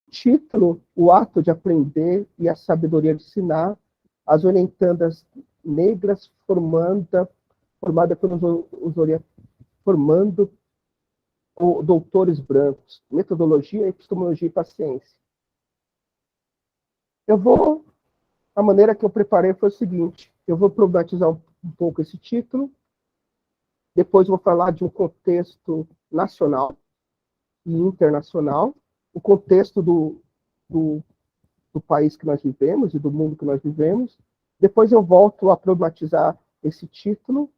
Título: O ato de aprender e a sabedoria de ensinar, as orientandas negras formada formando doutores brancos, metodologia, epistemologia e paciência. A maneira que eu preparei foi o seguinte: eu vou problematizar um pouco esse título, depois vou falar de um contexto nacional e internacional, o contexto do, do país que nós vivemos e do mundo que nós vivemos. Depois eu volto a problematizar esse título,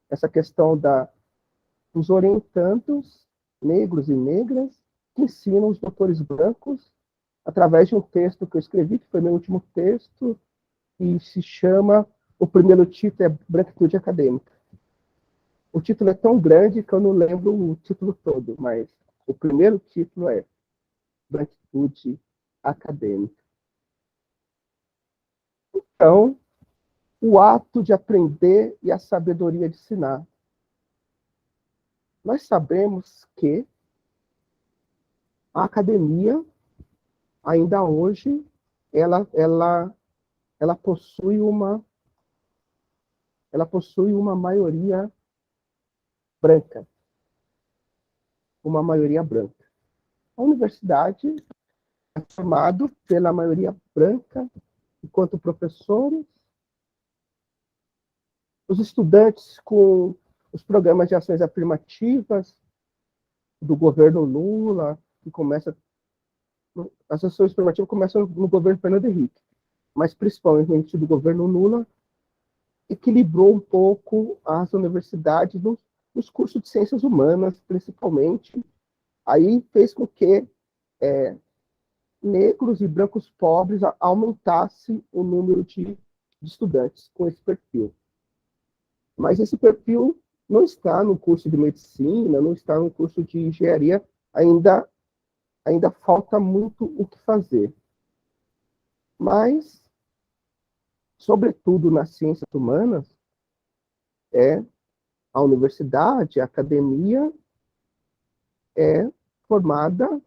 essa questão dos orientandos negros e negras que ensinam os doutores brancos através de um texto que eu escrevi, que foi meu último texto, e se chama, o primeiro título é Branquitude Acadêmica. O título é tão grande que eu não lembro o título todo, mas o primeiro título é Branquitude Acadêmica. Então, o ato de aprender e a sabedoria de ensinar. Nós sabemos que a academia, ainda hoje, ela possui uma maioria branca. Uma maioria branca. A universidade é formada pela maioria branca, enquanto professores, os estudantes com os programas de ações afirmativas do governo Lula, que começa. As ações afirmativas começam no governo Fernando Henrique, mas principalmente do governo Lula, equilibrou um pouco as universidades nos cursos de ciências humanas, principalmente. Aí fez com que negros e brancos pobres aumentasse o número de estudantes com esse perfil. Mas esse perfil não está no curso de medicina, não está no curso de engenharia, ainda falta muito o que fazer. Mas, sobretudo nas ciências humanas, a universidade, a academia é formada,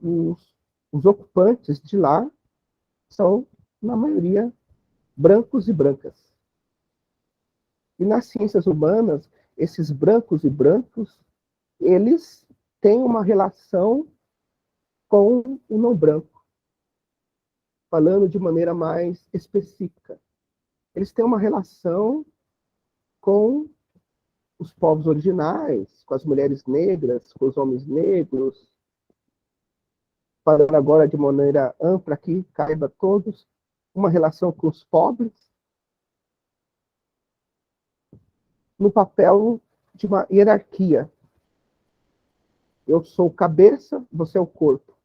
os ocupantes de lá são, na maioria, brancos e brancas. E nas ciências humanas, esses brancos e brancos, eles têm uma relação com o não branco, falando de maneira mais específica. Eles têm uma relação com os povos originais, com as mulheres negras, com os homens negros, falando agora de maneira ampla que caiba a todos, uma relação com os pobres, no papel de uma hierarquia. Eu sou cabeça, você é o corpo.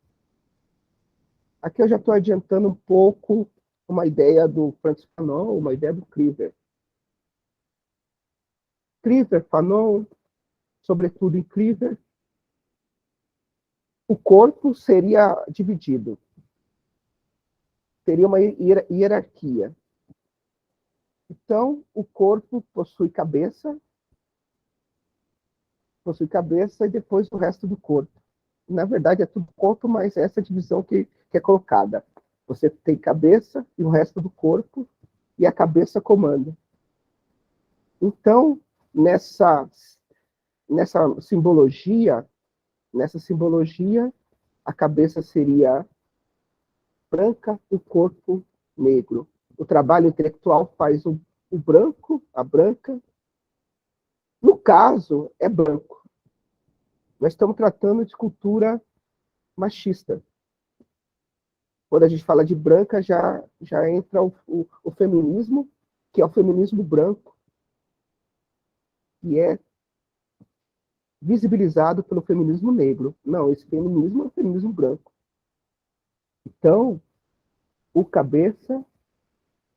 Aqui eu já estou adiantando um pouco uma ideia do Francis Fanon, uma ideia do Cleaver. Cleaver, Fanon, sobretudo em Cleaver, o corpo seria dividido. Teria uma hierarquia. Então, o corpo possui cabeça e depois o resto do corpo. Na verdade, é tudo corpo, mas essa divisão que é colocada. Você tem cabeça e o resto do corpo, e a cabeça comanda. Então, nessa simbologia, a cabeça seria branca, o corpo negro. O trabalho intelectual faz o branco, a branca. No caso, é branco. Nós estamos tratando de cultura machista. Quando a gente fala de branca, já entra o feminismo, que é o feminismo branco, que é visibilizado pelo feminismo negro. Não, esse feminismo é o feminismo branco. Então, o cabeça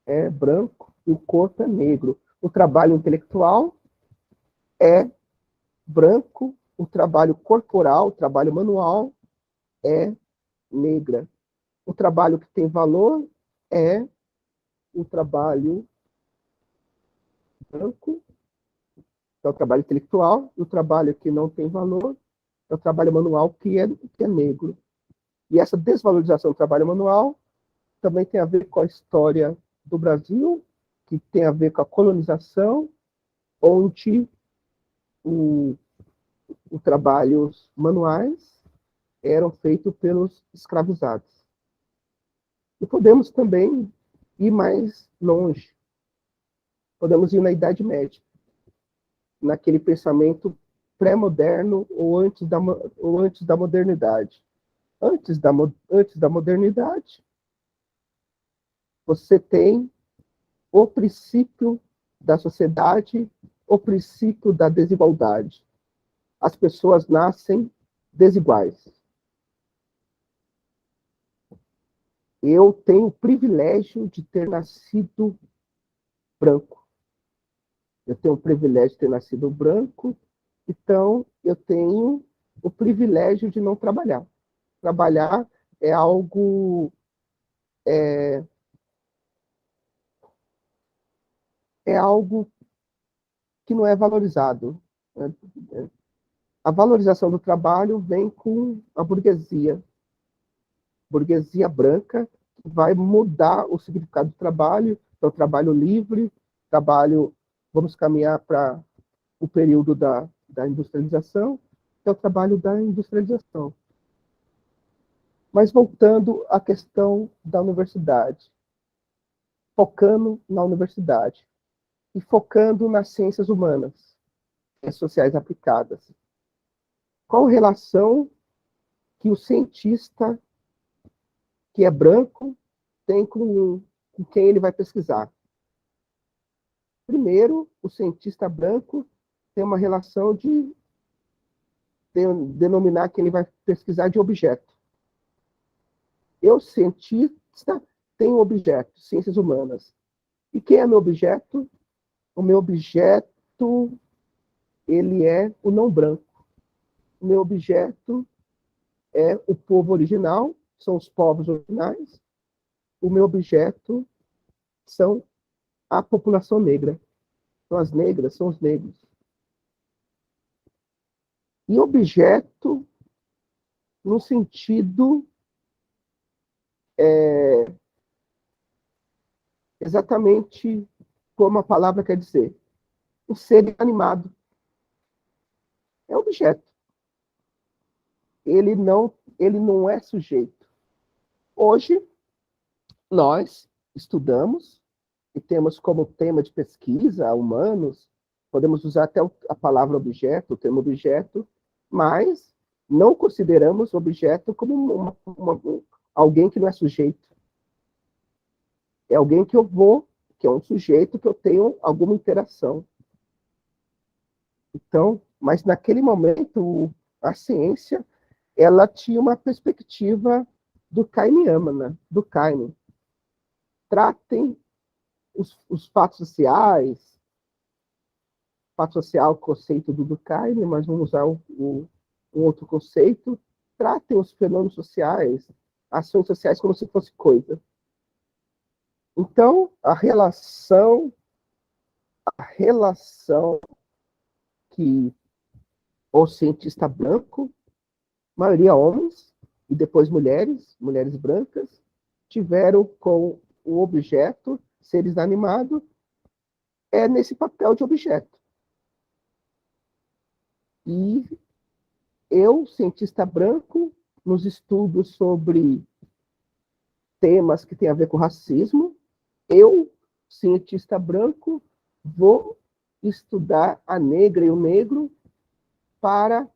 é branco e o corpo é negro. O trabalho intelectual é branco, o trabalho corporal, o trabalho manual é negra. O trabalho que tem valor é o trabalho branco, que é o trabalho intelectual, e o trabalho que não tem valor é o trabalho manual, que é negro. E essa desvalorização do trabalho manual também tem a ver com a história do Brasil, que tem a ver com a colonização, onde os trabalhos manuais eram feitos pelos escravizados. E podemos também ir mais longe. Podemos ir na Idade Média, naquele pensamento pré-moderno ou antes da modernidade. Antes da modernidade, você tem o princípio da sociedade, o princípio da desigualdade. As pessoas nascem desiguais. Eu tenho o privilégio de ter nascido branco. Eu tenho o privilégio de ter nascido branco, então eu tenho o privilégio de não trabalhar. Trabalhar é algo é algo que não é valorizado. A valorização do trabalho vem com a burguesia branca, que vai mudar o significado do trabalho, então trabalho livre, trabalho, vamos caminhar para o período da industrialização, que é o trabalho da industrialização. Mas voltando à questão da universidade, focando na universidade e focando nas ciências humanas, ciências sociais aplicadas. Qual a relação que o cientista que é branco tem com quem ele vai pesquisar? Primeiro, o cientista branco tem uma relação de denominar quem ele vai pesquisar de objeto. Eu, cientista, tenho um objeto, ciências humanas. E quem é meu objeto? O meu objeto, ele é o não branco. O meu objeto é o povo original, são os povos originais. O meu objeto são a população negra. São as negras, são os negros. E objeto no sentido exatamente como a palavra quer dizer. O ser animado é objeto. Ele não é sujeito. Hoje, nós estudamos e temos como tema de pesquisa humanos, podemos usar até a palavra objeto, o termo objeto, mas não consideramos objeto como alguém que não é sujeito. É alguém que eu vou, que é um sujeito que eu tenho alguma interação. Então, mas naquele momento, a ciência, ela tinha uma perspectiva do Kahneman, né? Do Kahneman. Tratem os fatos sociais, fato social, conceito do Durkheim, mas vamos usar um outro conceito. Tratem os fenômenos sociais, ações sociais como se fosse coisa. Então, a relação que o cientista branco, maioria homens, e depois mulheres brancas, tiveram com o objeto, seres animados, é nesse papel de objeto. E eu, cientista branco, nos estudos sobre temas que têm a ver com racismo, eu, cientista branco, vou estudar a negra e o negro para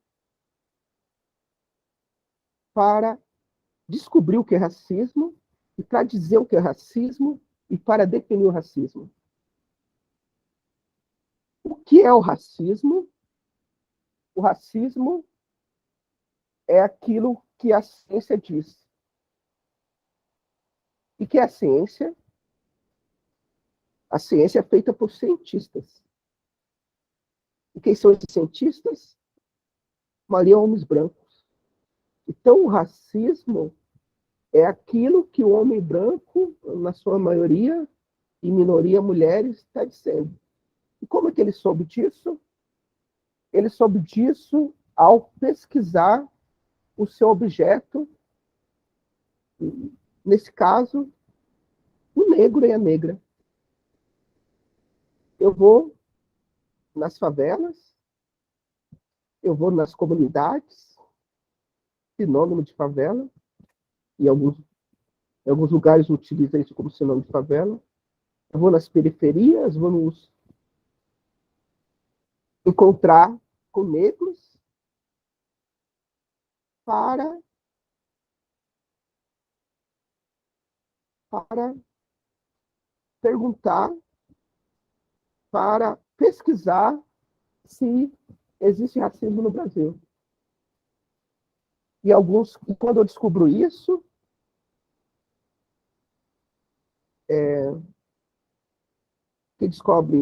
descobrir o que é racismo, e para dizer o que é racismo, e para definir o racismo. O que é o racismo? O racismo é aquilo que a ciência diz. E que é a ciência? A ciência é feita por cientistas. E quem são esses cientistas? Maioria homens brancos. Então, o racismo é aquilo que o homem branco, na sua maioria, e minoria mulheres, está dizendo. E como é que ele soube disso? Ele soube disso ao pesquisar o seu objeto nesse caso, o negro e a negra. Eu vou nas favelas, eu vou nas comunidades, sinônimo de favela, e alguns lugares utilizam isso como sinônimo de favela. Eu vou nas periferias, vamos encontrar com negros para perguntar, para pesquisar se existe racismo no Brasil. E quando eu descubro isso, que descobre,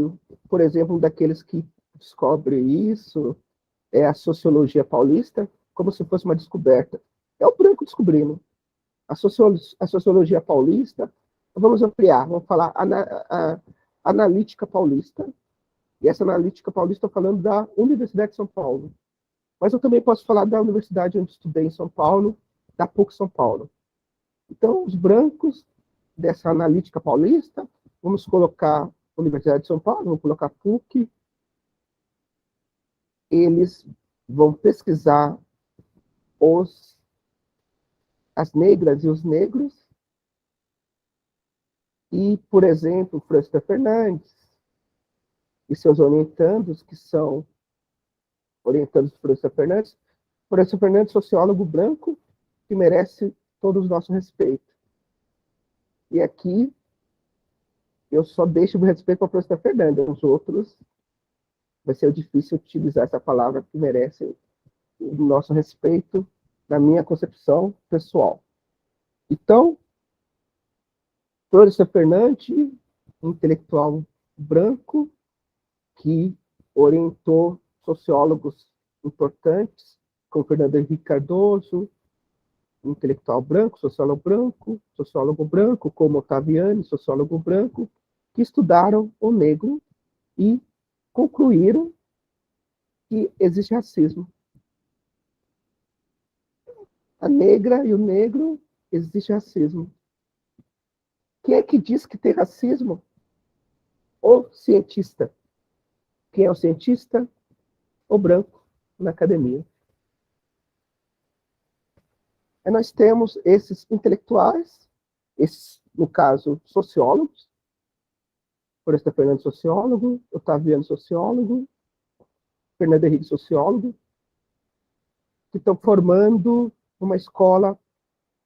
por exemplo, um daqueles que descobre isso é a sociologia paulista, como se fosse uma descoberta. É o branco descobrindo. A sociologia paulista, vamos ampliar, vamos falar a analítica paulista. E essa analítica paulista, estou falando da Universidade de São Paulo. Mas eu também posso falar da universidade onde estudei em São Paulo, da PUC São Paulo. Então, os brancos dessa analítica paulista, vamos colocar Universidade de São Paulo, vamos colocar PUC, eles vão pesquisar as negras e os negros, e, por exemplo, Fresta Fernandes e seus orientandos, que são orientandos de Fresta Fernandes, sociólogo branco, que merece todo o nosso respeito. E aqui, eu só deixo o respeito para Fresta Fernandes, os outros vai ser difícil utilizar essa palavra que merece o nosso respeito na minha concepção pessoal. Então, Florestan Fernandes, intelectual branco, que orientou sociólogos importantes, como Fernando Henrique Cardoso, intelectual branco, sociólogo branco, como Ottaviani, sociólogo branco, que estudaram o negro e concluíram que existe racismo. A negra e o negro, existe racismo. Quem é que diz que tem racismo? O cientista. Quem é o cientista? O branco na academia. E nós temos esses intelectuais, esses, no caso, sociólogos, Florestan Fernandes, sociólogo, Ottaviani, sociólogo, Fernando Henrique, sociólogo, que estão formando uma escola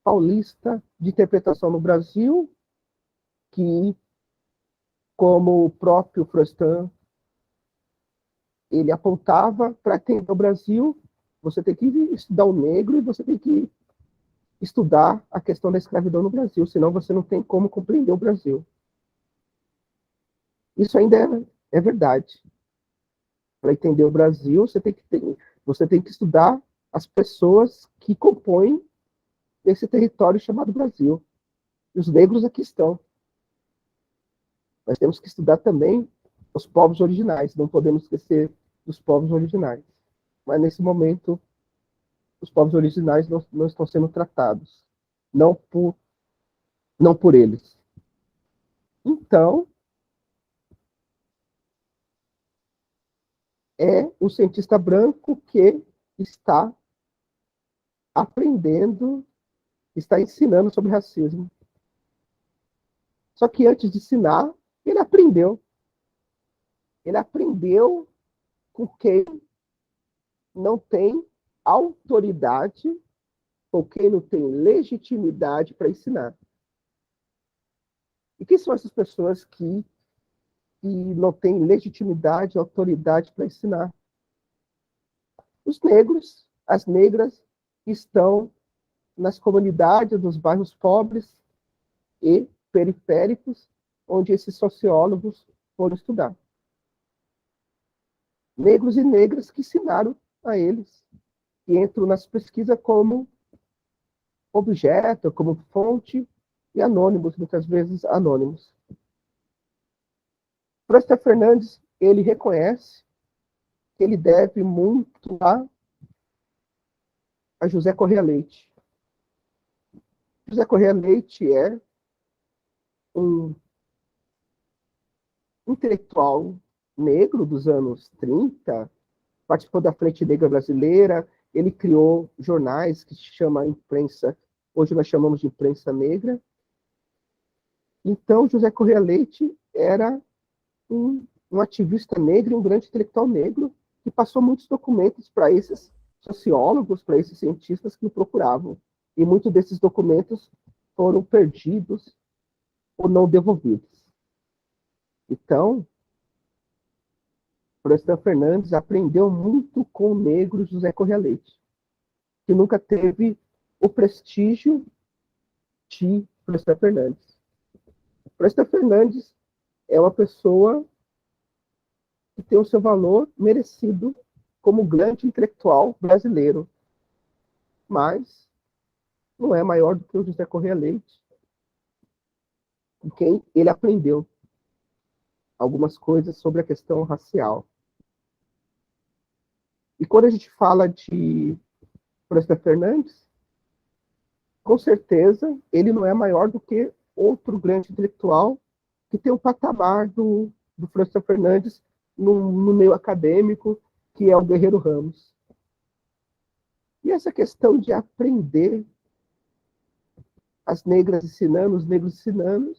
paulista de interpretação no Brasil, que, como o próprio Florestan, ele apontava, para entender o Brasil, você tem que estudar o negro e você tem que estudar a questão da escravidão no Brasil, senão você não tem como compreender o Brasil. Isso ainda é verdade. Para entender o Brasil, você tem que estudar as pessoas que compõem esse território chamado Brasil. E os negros aqui estão. Nós temos que estudar também os povos originais, não podemos esquecer dos povos originais. Mas, nesse momento, os povos originais não estão sendo tratados, não por eles. Então, é o cientista branco que está aprendendo, está ensinando sobre racismo. Só que antes de ensinar, ele aprendeu. Ele aprendeu com quem não tem autoridade, com quem não tem legitimidade para ensinar. E quem são essas pessoas que não têm legitimidade, autoridade para ensinar? Os negros, as negras, que estão nas comunidades, nos bairros pobres e periféricos, onde esses sociólogos foram estudar. Negros e negras que ensinaram a eles, que entram nas pesquisas como objeto, como fonte, e anônimos, muitas vezes anônimos. Florestan Fernandes, ele reconhece que ele deve muito a José Correia Leite. José Correia Leite é um intelectual negro dos anos 30, participou da Frente Negra Brasileira, ele criou jornais que se chama imprensa, hoje nós chamamos de imprensa negra. Então, José Correia Leite era um ativista negro, um grande intelectual negro, que passou muitos documentos para esses sociólogos, para esses cientistas que o procuravam. E muitos desses documentos foram perdidos ou não devolvidos. Então, Florestan Fernandes aprendeu muito com o negro José Correia Leite, que nunca teve o prestígio de Florestan Fernandes. Florestan Fernandes é uma pessoa que tem o seu valor merecido como grande intelectual brasileiro, mas não é maior do que o José Correia Leite, com quem ele aprendeu algumas coisas sobre a questão racial. E quando a gente fala de Florestan Fernandes, com certeza ele não é maior do que outro grande intelectual que tem o patamar do Florestan Fernandes no meio acadêmico, que é o Guerreiro Ramos. E essa questão de aprender as negras ensinando, os negros ensinando,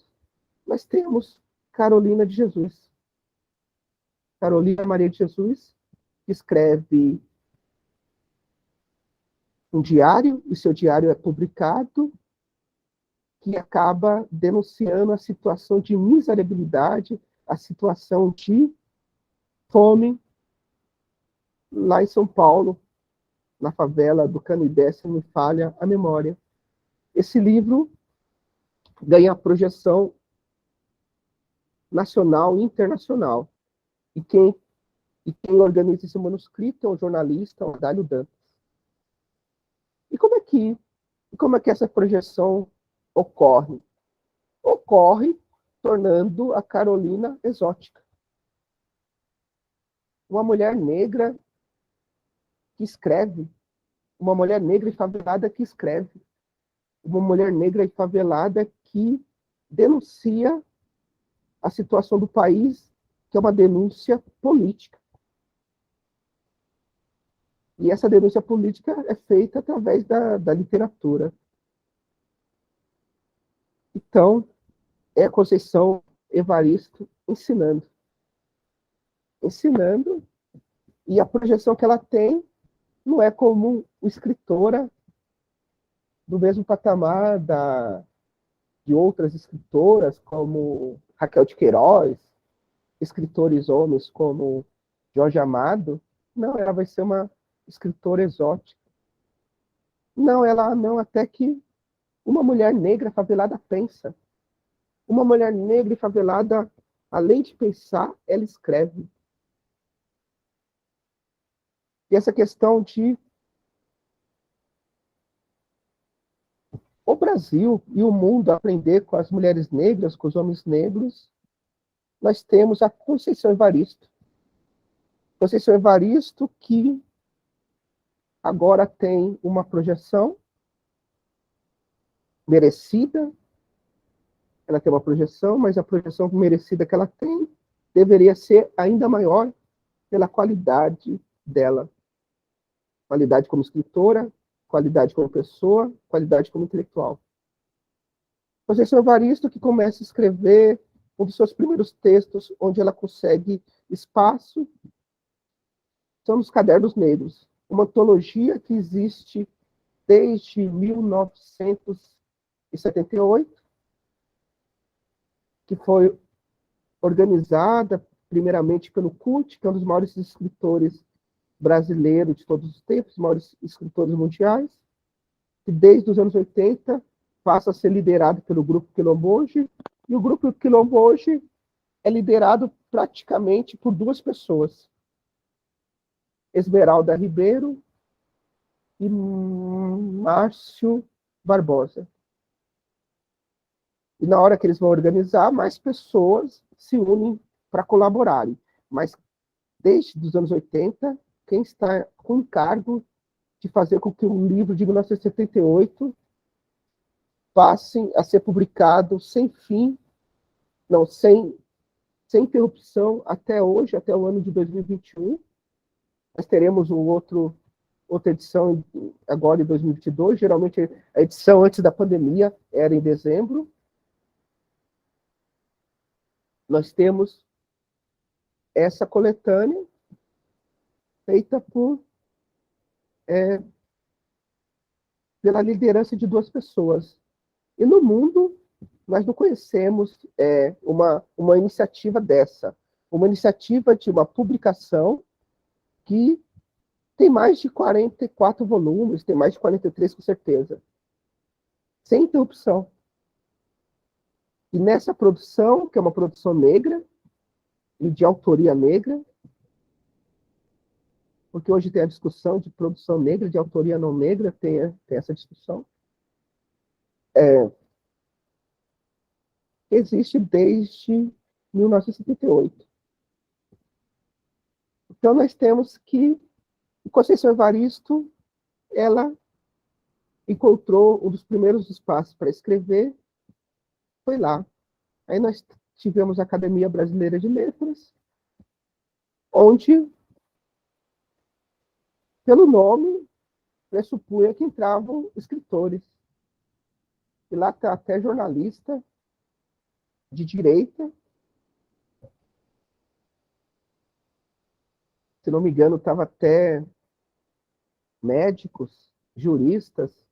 nós temos Carolina de Jesus. Carolina Maria de Jesus, que escreve um diário, e seu diário é publicado, que acaba denunciando a situação de miserabilidade, a situação de fome lá em São Paulo, na favela do Canidé, se não me falha a memória. Esse livro ganha projeção nacional e internacional. E quem organiza esse manuscrito é um jornalista, o Adálio Dantas. E como é que essa projeção ocorre? Ocorre tornando a Carolina exótica. Uma mulher negra que escreve, uma mulher negra e favelada que escreve, uma mulher negra e favelada que denuncia a situação do país, que é uma denúncia política. E essa denúncia política é feita através da literatura. Então, é a Conceição Evaristo ensinando. Ensinando, e a projeção que ela tem não é como uma escritora do mesmo patamar de outras escritoras, como Raquel de Queiroz, escritores homens como Jorge Amado. Não, ela vai ser uma escritora exótica. Não, ela não, até que uma mulher negra favelada pensa. Uma mulher negra e favelada, além de pensar, ela escreve. E essa questão de o Brasil e o mundo aprender com as mulheres negras, com os homens negros, nós temos a Conceição Evaristo. Conceição Evaristo, que agora tem uma projeção merecida, ela tem uma projeção, mas a projeção merecida que ela tem deveria ser ainda maior pela qualidade dela. Qualidade como escritora, qualidade como pessoa, qualidade como intelectual. Conceição Evaristo, que começa a escrever um dos seus primeiros textos, onde ela consegue espaço, são nos Cadernos Negros, uma antologia que existe desde 1978, que foi organizada primeiramente pelo Cult, que é um dos maiores escritores brasileiros de todos os tempos, os maiores escritores mundiais, que desde os anos 80 passa a ser liderado pelo Grupo Quilombo hoje, e o Grupo Quilombo hoje é liderado praticamente por duas pessoas, Esmeralda Ribeiro e Márcio Barbosa. E na hora que eles vão organizar, mais pessoas se unem para colaborarem. Mas desde os anos 80, quem está com o encargo de fazer com que um livro de 1978 passem a ser publicados sem fim, não, sem interrupção até hoje, até o ano de 2021. Nós teremos outra edição agora em 2022. Geralmente a edição antes da pandemia era em dezembro. Nós temos essa coletânea feita pela liderança de duas pessoas. E no mundo, nós não conhecemos uma iniciativa dessa. Uma iniciativa de uma publicação que tem mais de 44 volumes, tem mais de 43 com certeza. Sem interrupção. E nessa produção, que é uma produção negra, e de autoria negra, porque hoje tem a discussão de produção negra, de autoria não negra, tem essa discussão. Existe desde 1978. Então, nós temos que Conceição Evaristo, ela encontrou um dos primeiros espaços para escrever, foi lá. Aí nós tivemos a Academia Brasileira de Letras, onde, pelo nome, pressupunha que entravam escritores. E lá está até jornalista de direita. Se não me engano, estava até médicos, juristas,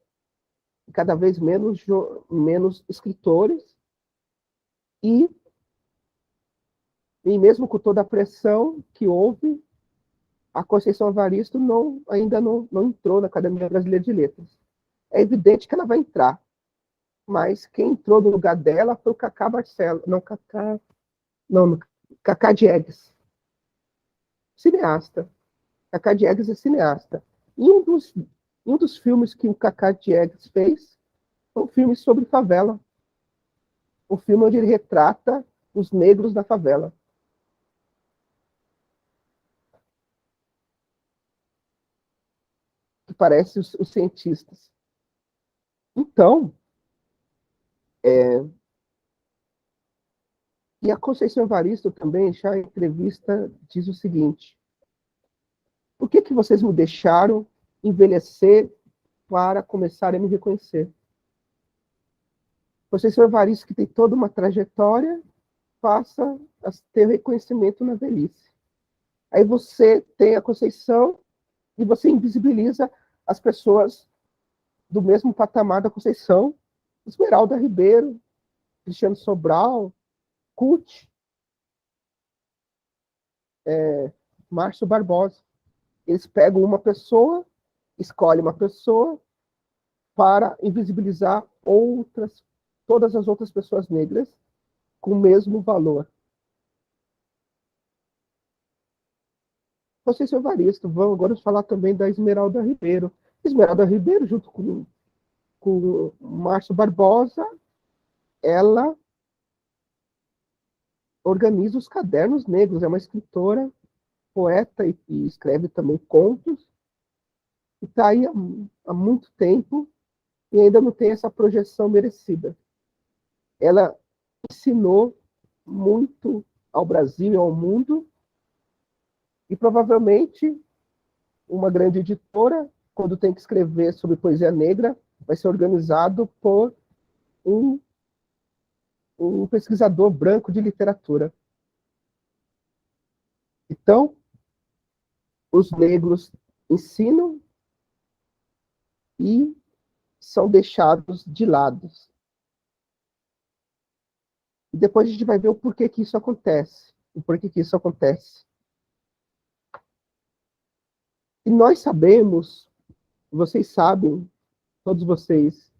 e cada vez menos escritores. E mesmo com toda a pressão que houve, a Conceição Evaristo ainda não entrou na Academia Brasileira de Letras. É evidente que ela vai entrar, mas quem entrou no lugar dela foi o Cacá Diegues, cineasta. Cacá Diegues é cineasta. E um dos filmes que o Cacá Diegues fez foi um filme sobre favela. Um filme onde ele retrata os negros da favela. Que parece os cientistas. Então, e a Conceição Evaristo também, já em entrevista, diz o seguinte: por que vocês me deixaram envelhecer para começarem a me reconhecer? Conceição Evaristo, que tem toda uma trajetória, passa a ter reconhecimento na velhice. Aí você tem a Conceição e você invisibiliza as pessoas do mesmo patamar da Conceição. Esmeralda Ribeiro, Cristiano Sobral, Kut, Márcio Barbosa. Eles pegam uma pessoa, escolhem uma pessoa para invisibilizar todas as outras pessoas negras com o mesmo valor. Conceição Evaristo, vamos agora falar também da Esmeralda Ribeiro. Esmeralda Ribeiro, junto com Márcio Barbosa, ela organiza os Cadernos Negros, é uma escritora, poeta e escreve também contos, e está aí há muito tempo e ainda não tem essa projeção merecida. Ela ensinou muito ao Brasil e ao mundo, e provavelmente uma grande editora, quando tem que escrever sobre poesia negra, vai ser organizado por um pesquisador branco de literatura. Então, os negros ensinam e são deixados de lado. E depois a gente vai ver o porquê que isso acontece. O porquê que isso acontece. E nós sabemos, vocês sabem, todos vocês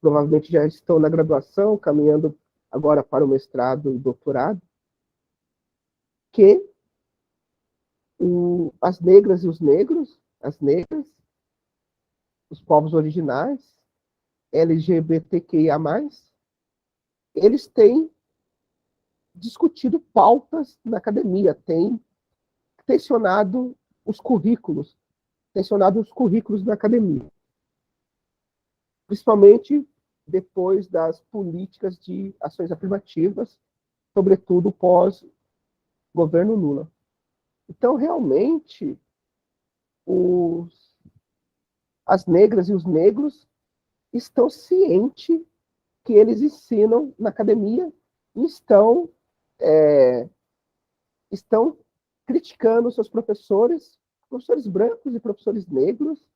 provavelmente já estão na graduação, caminhando agora para o mestrado e doutorado, que as negras e os negros, as negras, os povos originais, LGBTQIA+, eles têm discutido pautas na academia, têm tensionado os currículos da academia. Principalmente depois das políticas de ações afirmativas, sobretudo pós-governo Lula. Então, realmente, as negras e os negros estão cientes que eles ensinam na academia e estão criticando seus professores brancos e professores negros,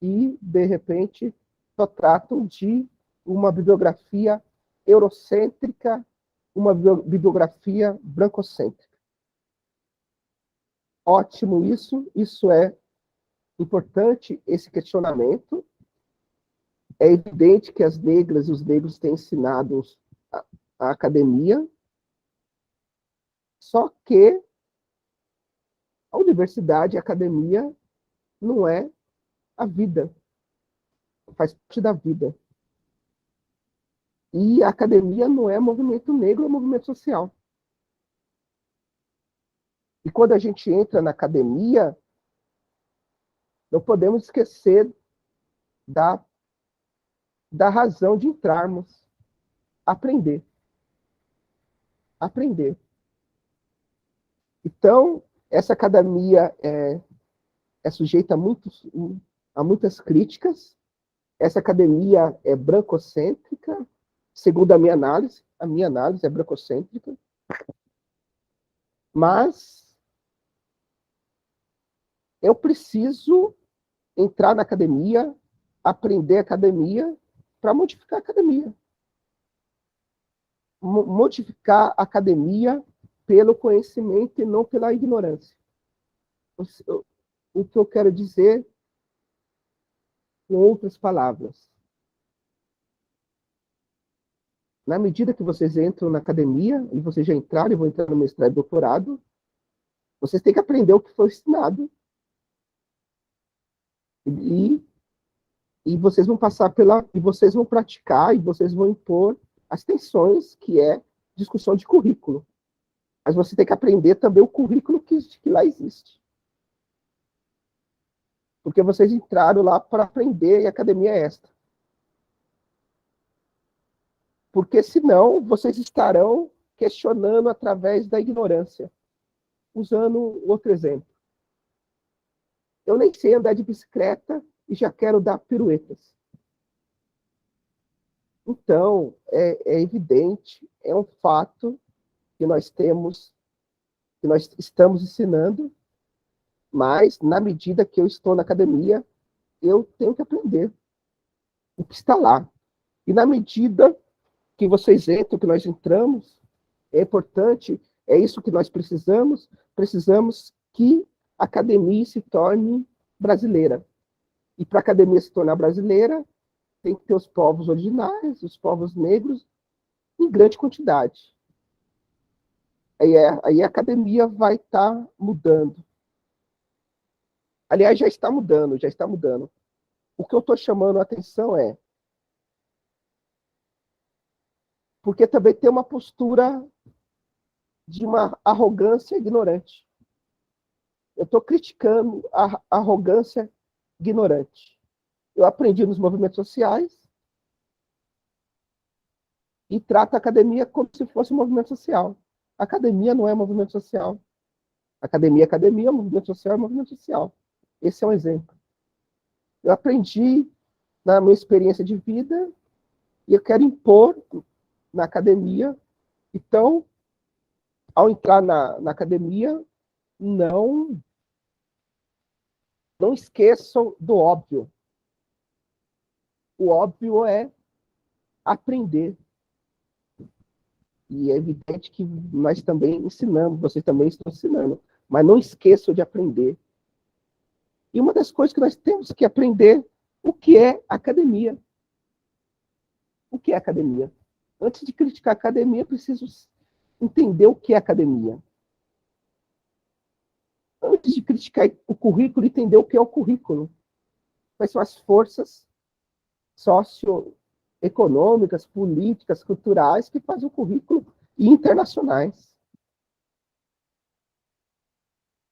e, de repente, só tratam de uma bibliografia eurocêntrica, uma bibliografia brancocêntrica. Ótimo isso é importante, esse questionamento. É evidente que as negras e os negros têm ensinado a academia, só que a universidade e a academia não é a vida, faz parte da vida. E a academia não é movimento negro, é movimento social. E quando a gente entra na academia, não podemos esquecer da razão de entrarmos. Aprender. Aprender. Então, essa academia é sujeita a muitas críticas. Essa academia é brancocêntrica, segundo a minha análise é brancocêntrica, mas eu preciso entrar na academia, aprender a academia, para modificar a academia. Modificar a academia pelo conhecimento e não pela ignorância. O que eu quero dizer, com outras palavras, na medida que vocês entram na academia, e vocês já entraram e vão entrar no mestrado e doutorado, vocês têm que aprender o que foi ensinado. E vocês vão passar e vocês vão praticar, e vocês vão impor as tensões, que é discussão de currículo. Mas você tem que aprender também o currículo que lá existe. Porque vocês entraram lá para aprender, e a academia é esta. Porque senão vocês estarão questionando através da ignorância. Usando outro exemplo. Eu nem sei andar de bicicleta e já quero dar piruetas. Então, é evidente, é um fato que nós estamos ensinando, mas na medida que eu estou na academia, eu tenho que aprender o que está lá. E na medida que vocês entram, que nós entramos, é importante, é isso que nós precisamos que a academia se torne brasileira. E para a academia se tornar brasileira, tem que ter os povos originários, os povos negros, em grande quantidade. Aí a academia vai estar mudando. Aliás, já está mudando. O que eu estou chamando a atenção porque também tem uma postura de uma arrogância ignorante. Eu estou criticando a arrogância ignorante. Eu aprendi nos movimentos sociais e trato a academia como se fosse um movimento social. A academia não é movimento social. Academia é academia, movimento social é movimento social. Esse é um exemplo. Eu aprendi na minha experiência de vida e eu quero impor na academia. Então, ao entrar na academia, não esqueçam do óbvio. O óbvio é aprender. E é evidente que nós também ensinamos, vocês também estão ensinando. Mas não esqueçam de aprender. E uma das coisas que nós temos que aprender, o que é academia. O que é academia? Antes de criticar a academia, preciso entender o que é academia. Antes de criticar o currículo, entender o que é o currículo. Quais são as forças socioeconômicas, políticas, culturais que fazem o currículo e internacionais.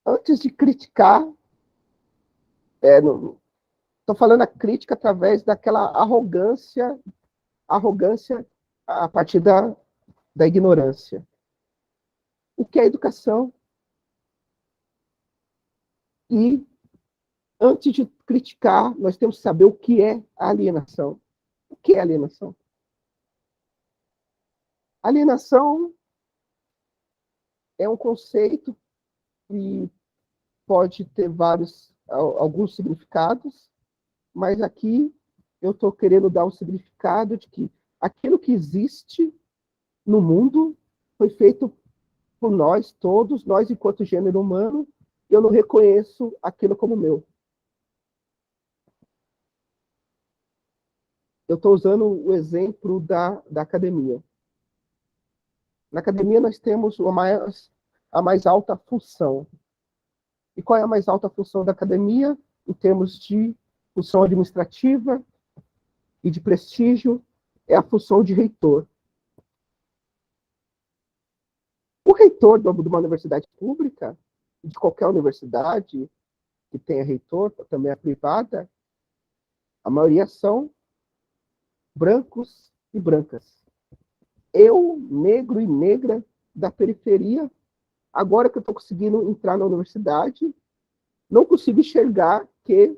Antes de criticar, estou falando a crítica através daquela arrogância arrogância a partir da ignorância. O que é educação? E, antes de criticar, nós temos que saber o que é alienação. O que é alienação? Alienação é um conceito que pode ter alguns significados, mas aqui eu estou querendo dar um significado de que aquilo que existe no mundo foi feito por nós todos, nós enquanto gênero humano, eu não reconheço aquilo como meu. Eu estou usando o exemplo da academia. Na academia nós temos a mais alta função. E qual é a mais alta função da academia? Em termos de função administrativa e de prestígio, é a função de reitor. O reitor de uma universidade pública, de qualquer universidade que tenha reitor, também a privada, a maioria são brancos e brancas. Eu, negro e negra da periferia, agora que eu estou conseguindo entrar na universidade, não consigo enxergar que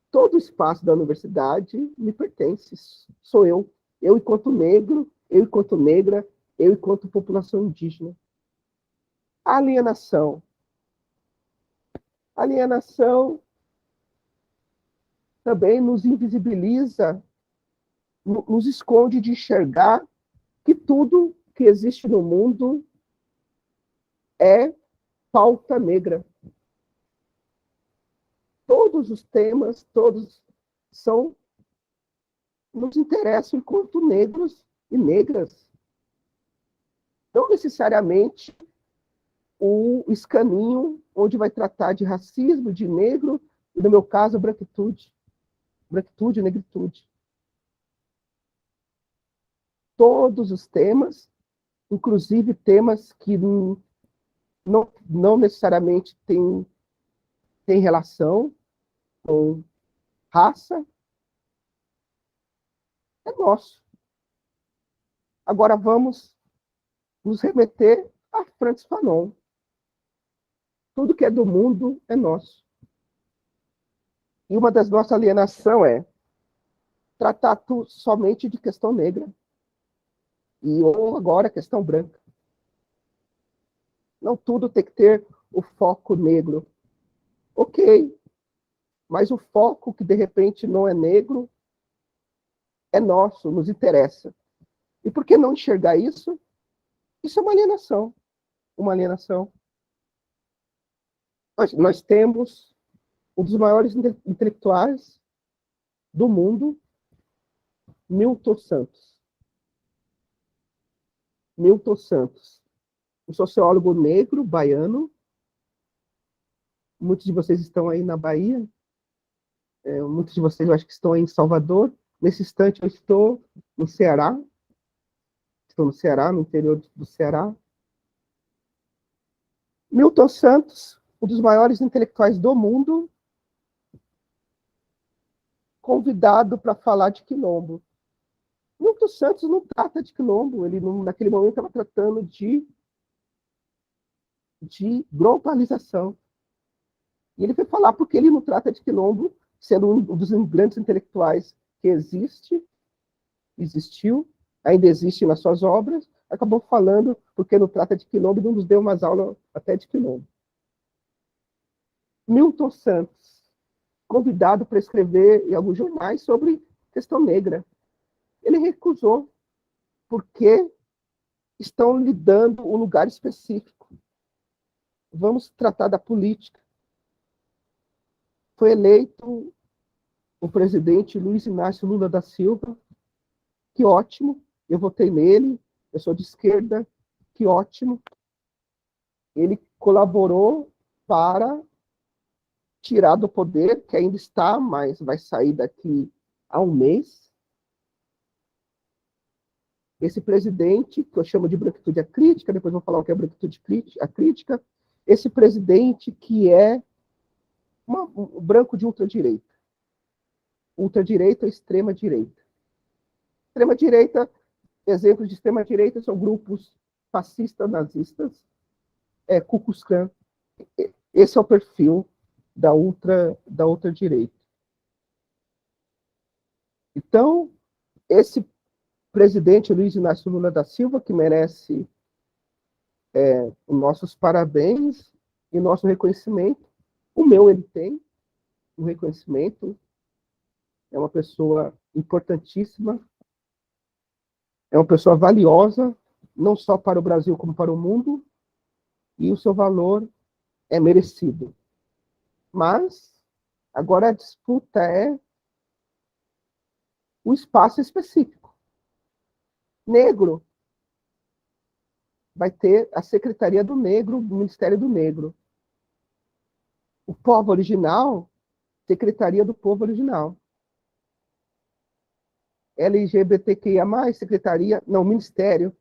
todo o espaço da universidade me pertence. Sou eu. Eu enquanto negro, eu enquanto negra, eu enquanto população indígena. Alienação. Alienação também nos invisibiliza, nos esconde de enxergar que tudo que existe no mundo é pauta negra. Todos os temas, todos nos interessam enquanto negros e negras. Não necessariamente o escaninho onde vai tratar de racismo, de negro, e no meu caso, branquitude. Branquitude e negritude. Todos os temas, inclusive temas que não necessariamente têm relação com raça, é nosso. Agora vamos nos remeter a Frantz Fanon. Tudo que é do mundo é nosso. E uma das nossas alienações é tratar somente de questão negra. Ou agora questão branca. Não tudo tem que ter o foco negro. Ok, mas o foco que de repente não é negro é nosso, nos interessa. E por que não enxergar isso? Isso é uma alienação. Uma alienação. Nós temos um dos maiores intelectuais do mundo, Milton Santos. Milton Santos, um sociólogo negro, baiano. Muitos de vocês estão aí na Bahia. Muitos de vocês, eu acho que estão aí em Salvador. Nesse instante, eu estou no Ceará. Estou no Ceará, no interior do Ceará. Milton Santos, um dos maiores intelectuais do mundo, convidado para falar de quilombo. Milton Santos não trata de quilombo, ele naquele momento estava tratando de globalização. E ele foi falar porque ele não trata de quilombo, sendo um dos grandes intelectuais que existiu, ainda existe nas suas obras, acabou falando porque não trata de quilombo e não nos deu umas aulas até de quilombo. Milton Santos, convidado para escrever em alguns jornais sobre questão negra. Ele recusou, porque estão lhe dando um lugar específico. Vamos tratar da política. Foi eleito o presidente Luiz Inácio Lula da Silva. Que ótimo, eu votei nele, eu sou de esquerda, que ótimo. Ele colaborou para tirar do poder, que ainda está, mas vai sair daqui a um mês, esse presidente, que eu chamo de branquitude acrítica, depois vou falar o que é branquitude acrítica, esse presidente que é um branco de ultradireita. Ultradireita ou extrema-direita. Extrema-direita, exemplos de extrema-direita são grupos fascistas, nazistas, Ku Klux Klan. Esse é o perfil da ultradireita. Então, esse presidente Luiz Inácio Lula da Silva, que merece os nossos parabéns e nosso reconhecimento. O meu ele tem, o reconhecimento. É uma pessoa importantíssima, é uma pessoa valiosa, não só para o Brasil como para o mundo, e o seu valor é merecido. Mas agora a disputa é o espaço específico. Negro vai ter a Secretaria do Negro, o Ministério do Negro. O povo original, Secretaria do Povo Original. LGBTQIA+, Secretaria, não, Ministério.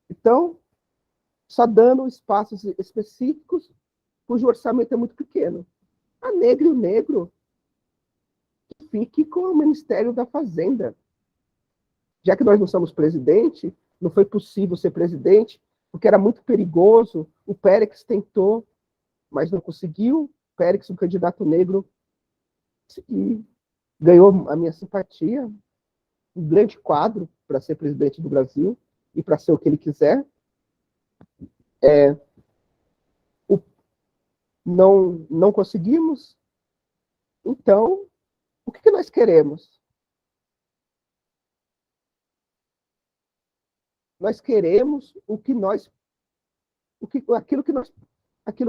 Então, só dando espaços específicos, cujo orçamento é muito pequeno. A negra e o negro fique com o Ministério da Fazenda. Já que nós não somos presidente, não foi possível ser presidente, porque era muito perigoso. O Pérez tentou, mas não conseguiu. O Pérez, um candidato negro, e ganhou a minha simpatia, um grande quadro para ser presidente do Brasil e para ser o que ele quiser. Não conseguimos. Então, o que nós queremos? Nós queremos aquilo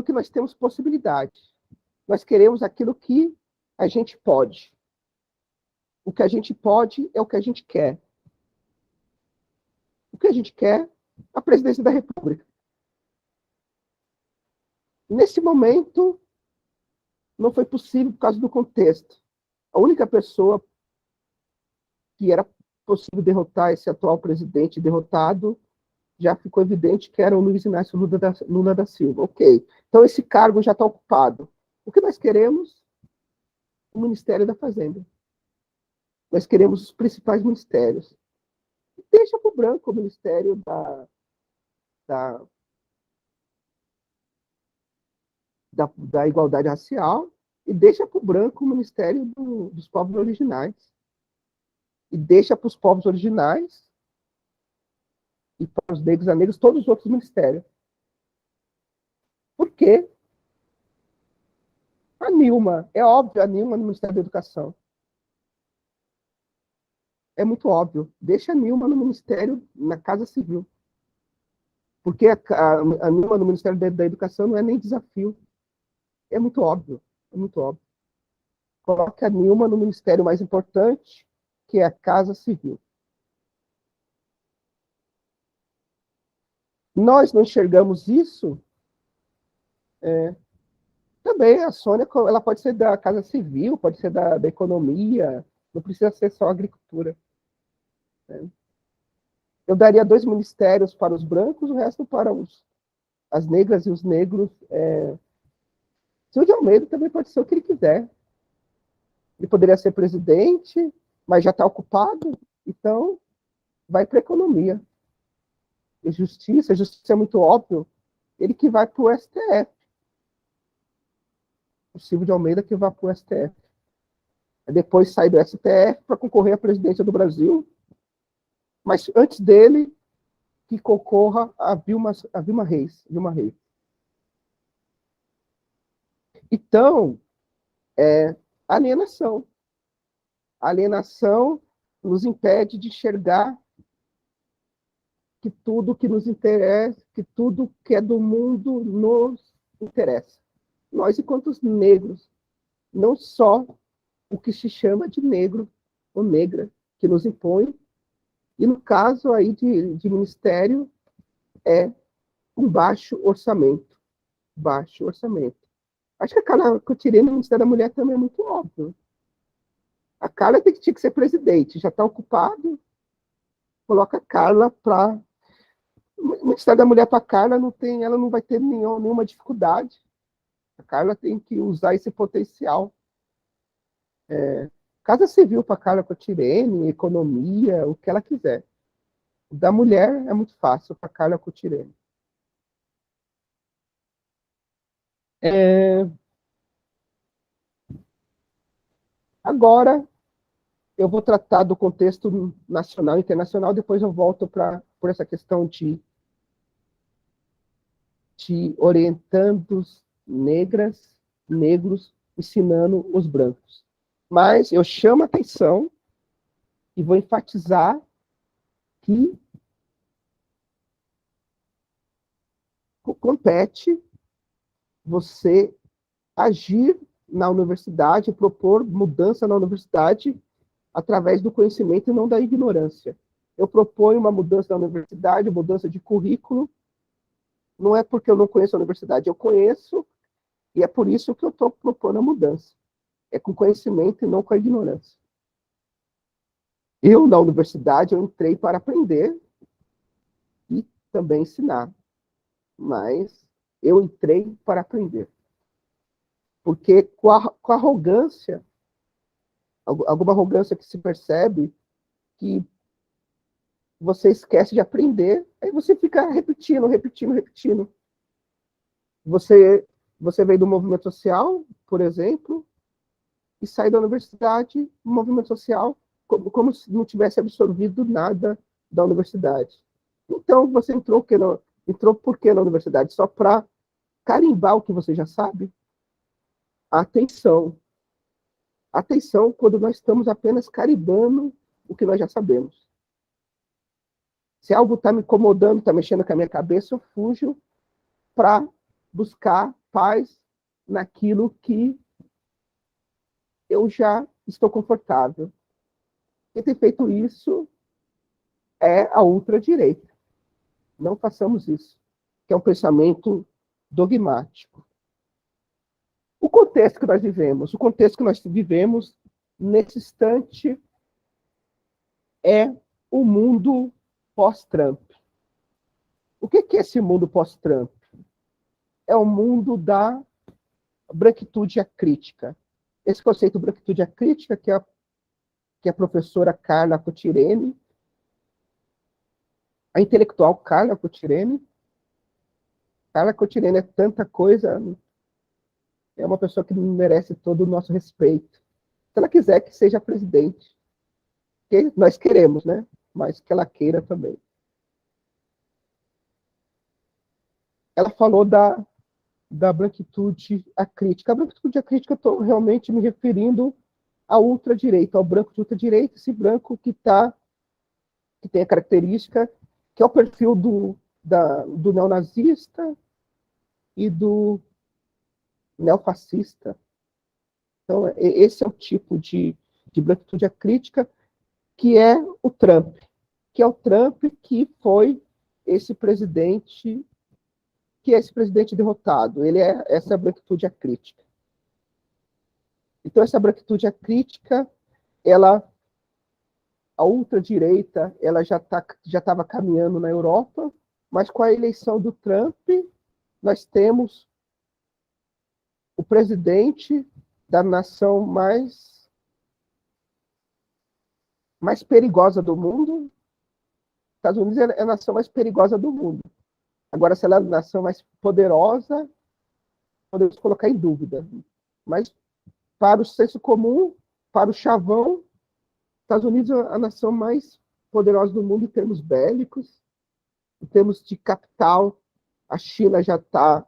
que nós temos possibilidade. Nós queremos aquilo que a gente pode. O que a gente pode é o que a gente quer. O que a gente quer? A presidência da República. Nesse momento, não foi possível por causa do contexto. A única pessoa que era possível derrotar esse atual presidente derrotado, já ficou evidente que era o Luiz Inácio Lula da Silva. Ok. Então, esse cargo já está ocupado. O que nós queremos? O Ministério da Fazenda. Nós queremos os principais ministérios. Deixa para o branco o Ministério da Igualdade Racial e deixa para o branco o Ministério dos Povos Originais. E deixa para os povos originais e para os negros a negros todos os outros ministérios. Por quê? A Nilma, é óbvio, a Nilma no Ministério da Educação. É muito óbvio. Deixa a Nilma no Ministério, na Casa Civil. Porque a Nilma no Ministério da Educação não é nem desafio. É muito óbvio. É muito óbvio. Coloque a Nilma no ministério mais importante, que é a Casa Civil. Nós não enxergamos isso. Também a Sônia, ela pode ser da Casa Civil, pode ser da Economia, não precisa ser só agricultura. Eu daria 2 ministérios para os brancos, o resto para as negras e os negros. Silvio de Almeida também pode ser o que ele quiser. Ele poderia ser presidente, mas já está ocupado, então vai para a economia. E justiça é muito óbvio, ele que vai para o STF. O Silvio de Almeida que vai para o STF. Depois sai do STF para concorrer à presidência do Brasil, mas antes dele, que concorra a Vilma Reis. Então, alienação. A alienação nos impede de enxergar que tudo que nos interessa, que tudo que é do mundo nos interessa. Nós, enquanto negros, não só o que se chama de negro ou negra, que nos impõe, e no caso aí de ministério, é um baixo orçamento. Baixo orçamento. Acho que a Carla Cotirene no Ministério da Mulher também é muito óbvio. A Carla tinha que ser presidente, já está ocupado, coloca a Carla para... O Ministério da Mulher para a Carla ela não vai ter nenhuma dificuldade. A Carla tem que usar esse potencial. Casa Civil para Carla Cotirene, economia, o que ela quiser. Da mulher é muito fácil para Carla Cotirene. Agora, eu vou tratar do contexto nacional e internacional, depois eu volto por essa questão de orientandos negras, negros, ensinando os brancos. Mas eu chamo a atenção e vou enfatizar que compete você agir na universidade, propor mudança na universidade através do conhecimento e não da ignorância. Eu proponho uma mudança na universidade, mudança de currículo, não é porque eu não conheço a universidade, eu conheço, e é por isso que eu estou propondo a mudança. É com conhecimento e não com a ignorância. Eu, na universidade, eu entrei para aprender e também ensinar, mas eu entrei para aprender. Porque com a arrogância, alguma arrogância que se percebe, que você esquece de aprender, aí você fica repetindo. Você veio do movimento social, por exemplo, e sai da universidade, movimento social, como se não tivesse absorvido nada da universidade. Então, você entrou por quê na universidade? Só para carimbar o que você já sabe? Atenção. Atenção quando nós estamos apenas carimbando o que nós já sabemos. Se algo está me incomodando, está mexendo com a minha cabeça, eu fujo para buscar paz naquilo que eu já estou confortável. Quem tem feito isso é a ultradireita. Não façamos isso, que é um pensamento dogmático. O contexto que nós vivemos nesse instante é o mundo pós-Trump. O que é esse mundo pós-Trump? É o mundo da branquitude acrítica. Esse conceito de branquitude acrítica que a professora Carla Cotirene, a intelectual Carla Cotirene é tanta coisa, é uma pessoa que merece todo o nosso respeito. Se ela quiser que seja presidente, que nós queremos, né? Mas que ela queira também. Ela falou da branquitude acrítica. A branquitude acrítica, eu estou realmente me referindo à ultradireita, ao branco de ultradireita, esse branco que tem a característica que é o perfil do neonazista e do neofascista. Então, esse é o tipo de branquitude acrítica que é o Trump, que foi esse presidente, derrotado. Ele é essa branquitude acrítica. Então, essa branquitude acrítica, a ultradireita, ela já estava caminhando na Europa, mas com a eleição do Trump, nós temos o presidente da nação mais perigosa do mundo. Estados Unidos é a nação mais perigosa do mundo. Agora, se ela é a nação mais poderosa, podemos colocar em dúvida. Mas, para o senso comum, para o chavão, Estados Unidos é a nação mais poderosa do mundo em termos bélicos, em termos de capital. A China já está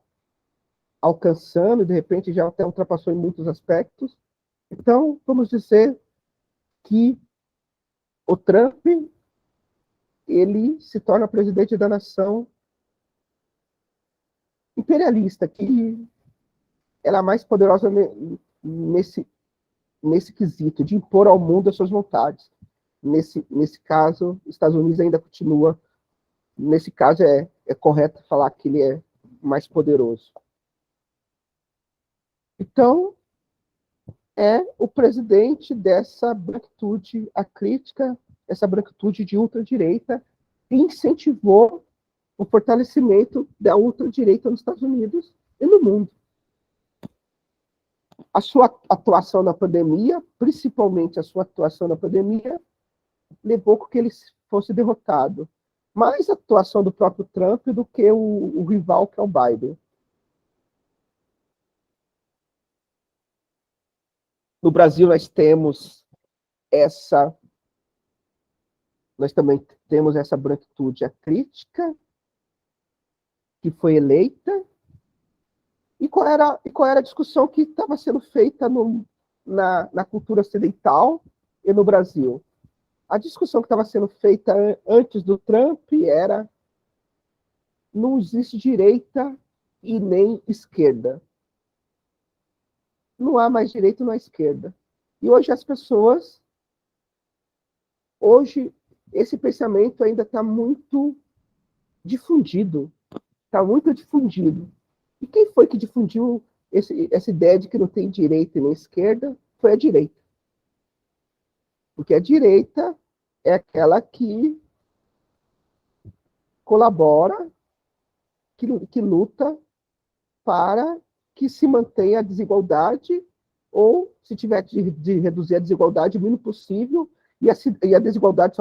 alcançando, de repente já até ultrapassou em muitos aspectos. Então, vamos dizer que o Trump, ele se torna presidente da nação imperialista, que ela é a mais poderosa nesse quesito, de impor ao mundo as suas vontades. Nesse caso, os Estados Unidos ainda continua, nesse caso é correto falar que ele é mais poderoso. Então, é o presidente dessa branquitude acrítica, essa branquitude de ultradireita, que incentivou o fortalecimento da ultradireita nos Estados Unidos e no mundo. a sua atuação na pandemia, principalmente a sua atuação na pandemia, levou com que ele fosse derrotado. Mais a atuação do próprio Trump do que o rival, que é o Biden. No Brasil, nós também temos essa branquitude acrítica, que foi eleita. E qual era a discussão que estava sendo feita na cultura ocidental e no Brasil? A discussão que estava sendo feita antes do Trump era: não existe direita e nem esquerda. Não há mais direita e não há esquerda. E hoje esse pensamento ainda está muito difundido. Está muito difundido. E quem foi que difundiu essa ideia de que não tem direita e nem esquerda? Foi a direita. Porque a direita é aquela que colabora, que luta para que se mantenha a desigualdade, ou, se tiver de reduzir a desigualdade o mínimo possível, e a desigualdade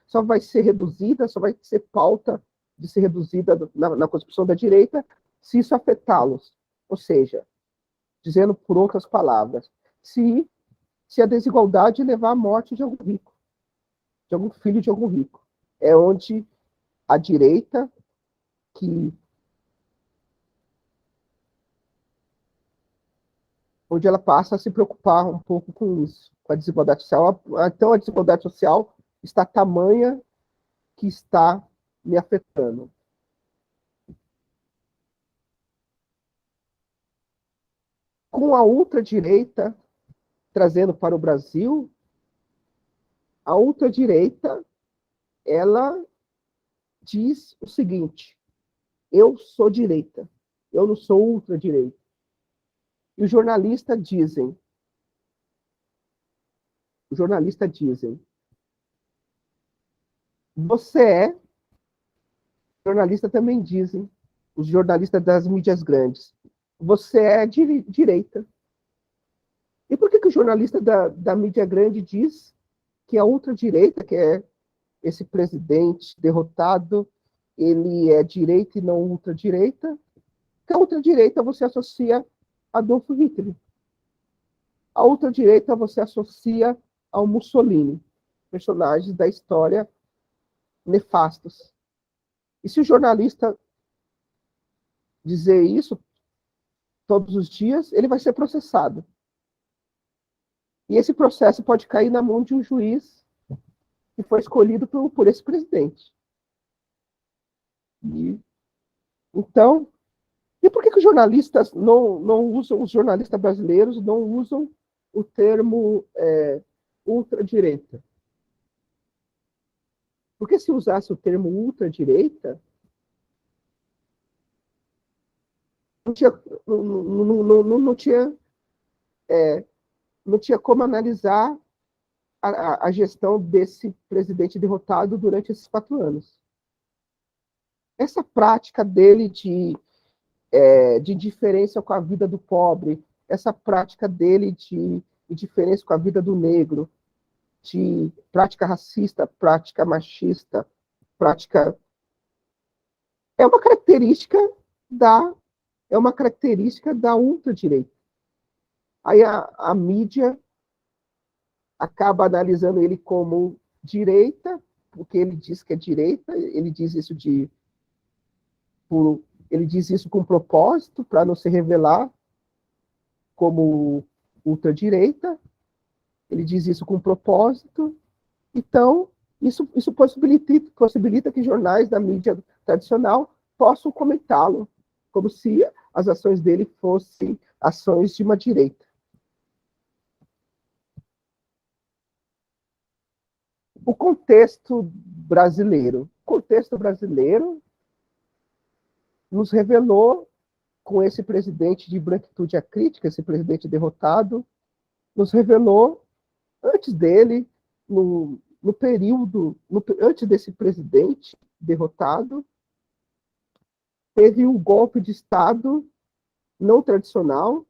só vai ser reduzida, só vai ser pauta de ser reduzida na Constituição da direita, se isso afetá-los. Ou seja, dizendo por outras palavras, se a desigualdade levar à morte de algum rico, de algum filho de algum rico. É onde a direita, onde ela passa a se preocupar um pouco com isso, com a desigualdade social. Então, a desigualdade social está tamanha que está me afetando. Com a ultradireita trazendo para o Brasil, a ultradireita, ela diz o seguinte: eu sou direita, eu não sou ultradireita. E os jornalistas dizem, você é, jornalistas também dizem, os jornalistas das mídias grandes, você é direita. E por que o jornalista da mídia grande diz que a ultradireita, que é esse presidente derrotado, ele é direita e não ultradireita? Porque a ultradireita você associa a Adolf Hitler. A ultradireita você associa ao Mussolini, personagens da história nefastos. E se o jornalista dizer isso todos os dias, ele vai ser processado. E esse processo pode cair na mão de um juiz que foi escolhido por esse presidente. Então, e por que os jornalistas não usam, os jornalistas brasileiros não usam o termo ultradireita? Porque se usasse o termo ultradireita, não tinha como analisar a gestão desse presidente derrotado durante esses 4 anos. Essa prática dele de indiferença com a vida do pobre, essa prática dele de indiferença com a vida do negro, de prática racista, prática machista, prática... É uma característica da ultradireita. Aí a mídia acaba analisando ele como direita, porque ele diz que é direita, ele diz isso com propósito, para não se revelar como ultradireita, ele diz isso com propósito. Então, isso possibilita que jornais da mídia tradicional possam comentá-lo, como se as ações dele fossem ações de uma direita. O contexto brasileiro nos revelou, com esse presidente de branquitude acrítica, esse presidente derrotado, nos revelou, antes dele, antes desse presidente derrotado, teve um golpe de Estado não tradicional,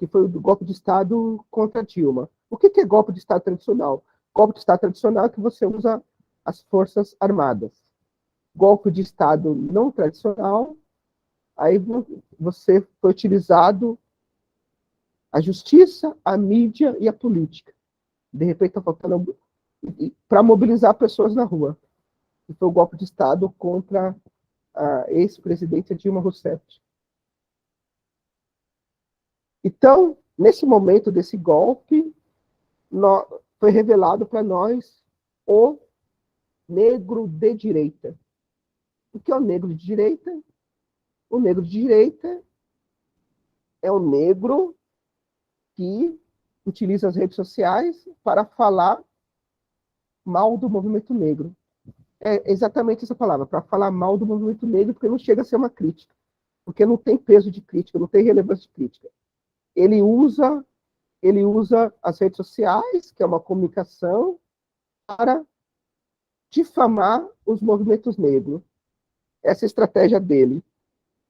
que foi o golpe de Estado contra Dilma. O que é golpe de Estado tradicional? Golpe de Estado tradicional é que você usa as Forças Armadas. Golpe de Estado não tradicional, aí você foi utilizado a justiça, a mídia e a política. De repente está faltando para mobilizar pessoas na rua. E foi o golpe de Estado contra a ex-presidente Dilma Rousseff. Então, nesse momento desse golpe, foi revelado para nós o negro de direita. O que é o negro de direita? O negro de direita é o negro que utiliza as redes sociais para falar mal do movimento negro. É exatamente essa palavra, para falar mal do movimento negro, porque não chega a ser uma crítica, porque não tem peso de crítica, não tem relevância de crítica. Ele usa as redes sociais, que é uma comunicação, para difamar os movimentos negros. Essa é a estratégia dele.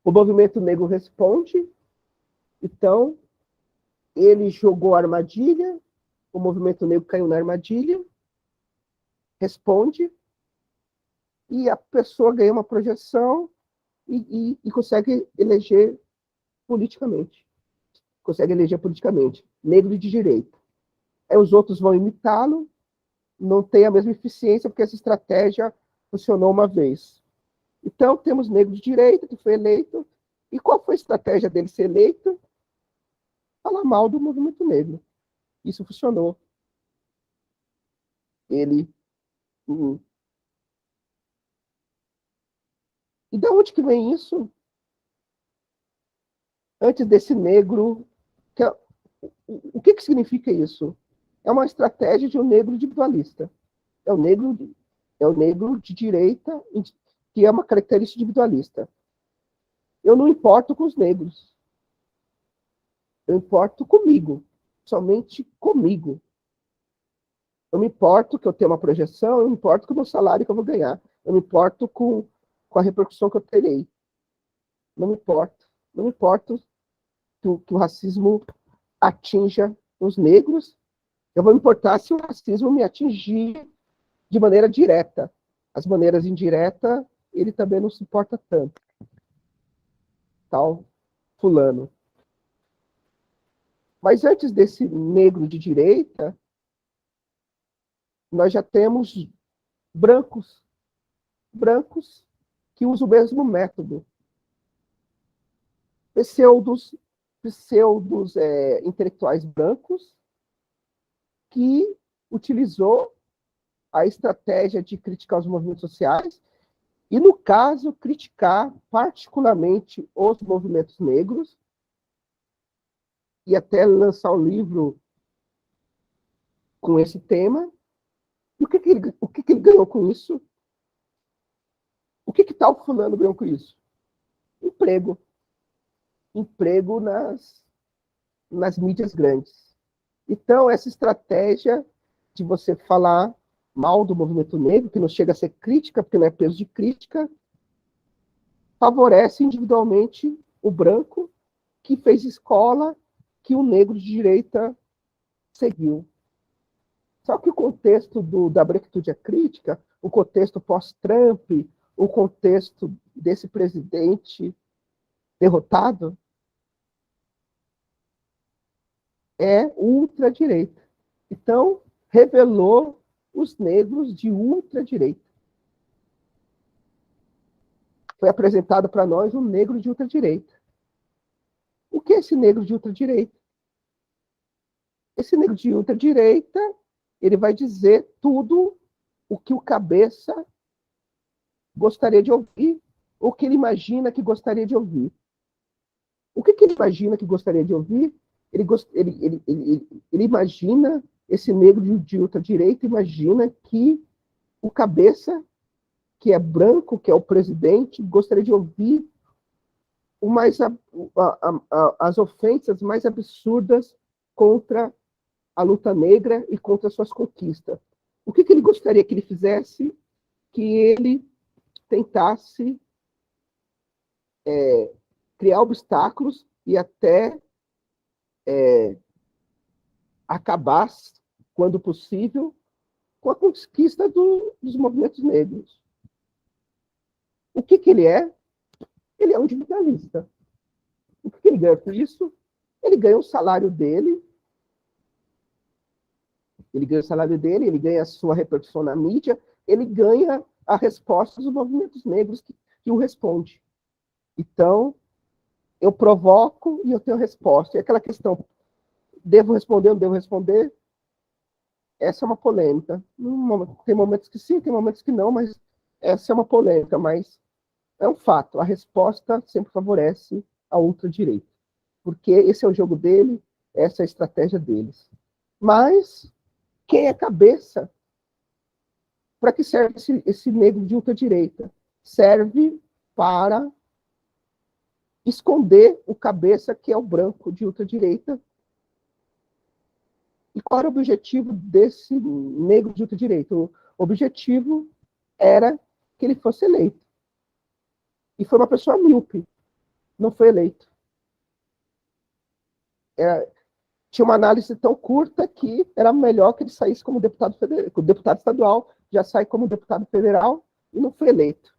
O movimento negro responde, então ele jogou a armadilha, o movimento negro caiu na armadilha, responde, e a pessoa ganha uma projeção e consegue eleger politicamente. Consegue eleger politicamente. Negro de direita. Aí os outros vão imitá-lo, não tem a mesma eficiência, porque essa estratégia funcionou uma vez. Então, temos negro de direita, que foi eleito. E qual foi a estratégia dele ser eleito? Falar mal do movimento negro. Isso funcionou. Ele... E de onde que vem isso? Antes desse negro... O que significa isso? É uma estratégia de um negro individualista. É o negro de direita, que é uma característica individualista. Eu não importo com os negros. Eu importo comigo. Somente comigo. Eu me importo que eu tenho uma projeção, eu me importo com o meu salário que eu vou ganhar. Eu me importo com a repercussão que eu terei. Não me importo. Não me importo que o racismo atinja os negros. Eu vou me importar se o racismo me atingir de maneira direta. As maneiras indiretas, ele também não se importa tanto. Tal fulano. Mas antes desse negro de direita, nós já temos brancos que usam o mesmo método. Pseudos intelectuais brancos que utilizou a estratégia de criticar os movimentos sociais e, no caso, criticar particularmente os movimentos negros e até lançar um livro com esse tema. E o que ele ganhou com isso? O que tal fulano ganhou com isso? Emprego. Emprego nas mídias grandes. Então, essa estratégia de você falar mal do movimento negro, que não chega a ser crítica, porque não é peso de crítica, favorece individualmente o branco, que fez escola, que o negro de direita seguiu. Só que o contexto da branquitude à crítica, o contexto pós-Trump, o contexto desse presidente derrotado, é ultradireita. Então, revelou os negros de ultradireita. Foi apresentado para nós um negro de ultradireita. O que é esse negro de ultradireita? Esse negro de ultradireita, ele vai dizer tudo o que o cabeça gostaria de ouvir, o que ele imagina que gostaria de ouvir. O que ele imagina que gostaria de ouvir? Ele imagina, esse negro de ultradireita imagina que o cabeça, que é branco, que é o presidente, gostaria de ouvir as ofensas mais absurdas contra a luta negra e contra suas conquistas. O que ele gostaria que ele fizesse? Que ele tentasse criar obstáculos e até acabar, quando possível, com a conquista dos movimentos negros. O que ele é? Ele é um individualista. O que ele ganha com isso? Ele ganha o salário dele, ele ganha a sua repercussão na mídia, ele ganha a resposta dos movimentos negros que o responde. Então, eu provoco e eu tenho resposta. E aquela questão, devo responder ou não devo responder? Essa é uma polêmica. Tem momentos que sim, tem momentos que não, mas essa é uma polêmica, mas é um fato. A resposta sempre favorece a ultradireita, porque esse é o jogo dele, essa é a estratégia deles. Mas quem é cabeça? Para que serve esse negro de ultradireita? Serve para esconder o cabeça, que é o branco de ultradireita. E qual era o objetivo desse negro de ultradireita? O objetivo era que ele fosse eleito. E foi uma pessoa míope, não foi eleito. Tinha uma análise tão curta que era melhor que ele saísse como deputado federal, deputado estadual, já sai como deputado federal e não foi eleito.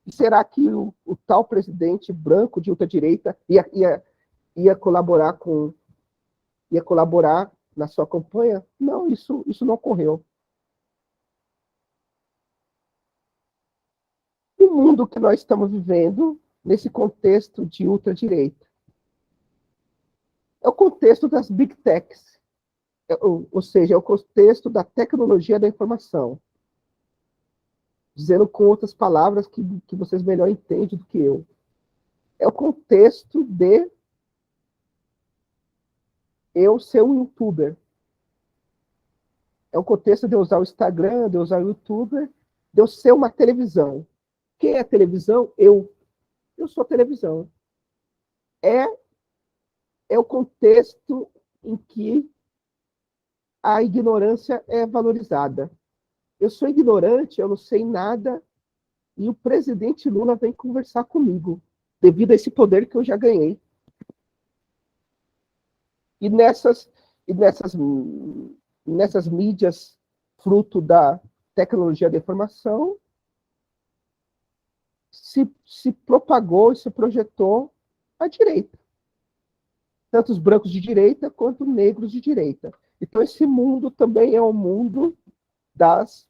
E será que o tal presidente branco de ultradireita ia colaborar na sua campanha? Não, isso não ocorreu. O mundo que nós estamos vivendo nesse contexto de ultradireita é o contexto das big techs, ou seja, é o contexto da tecnologia da informação. Dizendo com outras palavras que vocês melhor entendem do que eu. É o contexto de eu ser um youtuber. É o contexto de eu usar o Instagram, de eu usar o youtuber, de eu ser uma televisão. Quem é televisão? Eu. Eu sou televisão. É o contexto em que a ignorância é valorizada. Eu sou ignorante, eu não sei nada, e o presidente Lula vem conversar comigo, devido a esse poder que eu já ganhei. E nessas mídias, fruto da tecnologia da informação, se propagou e se projetou à direita. Tanto os brancos de direita quanto os negros de direita. Então, esse mundo também é um mundo das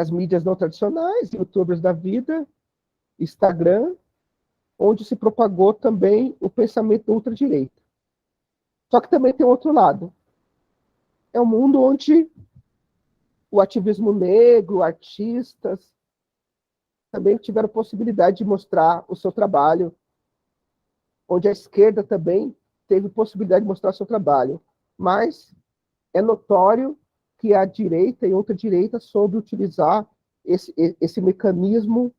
mídias não tradicionais, youtubers da vida, Instagram, onde se propagou também o pensamento da ultradireita. Só que também tem outro lado. É um mundo onde o ativismo negro, artistas, também tiveram possibilidade de mostrar o seu trabalho, onde a esquerda também teve possibilidade de mostrar o seu trabalho. Mas é notório que a direita e outra direita soube utilizar esse mecanismo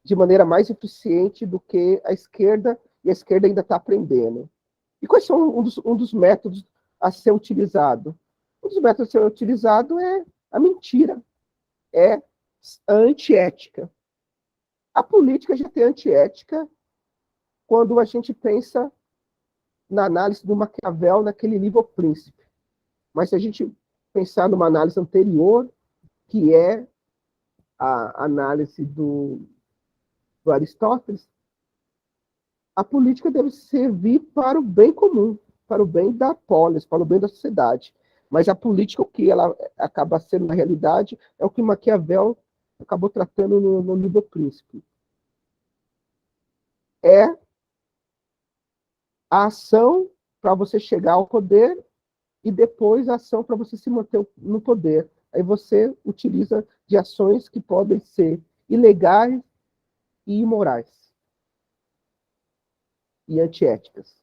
de maneira mais eficiente do que a esquerda, e a esquerda ainda está aprendendo. E quais são um dos métodos a ser utilizado? Um dos métodos a ser utilizado é a mentira, é a antiética. A política já tem antiética quando a gente pensa na análise do Maquiavel naquele livro O Príncipe. Mas se a gente pensar numa análise anterior, que é a análise do Aristóteles, a política deve servir para o bem comum, para o bem da polis, para o bem da sociedade. Mas a política, o que ela acaba sendo na realidade, é o que Maquiavel acabou tratando no livro Príncipe. É a ação para você chegar ao poder e depois a ação para você se manter no poder. Aí você utiliza de ações que podem ser ilegais e imorais e antiéticas.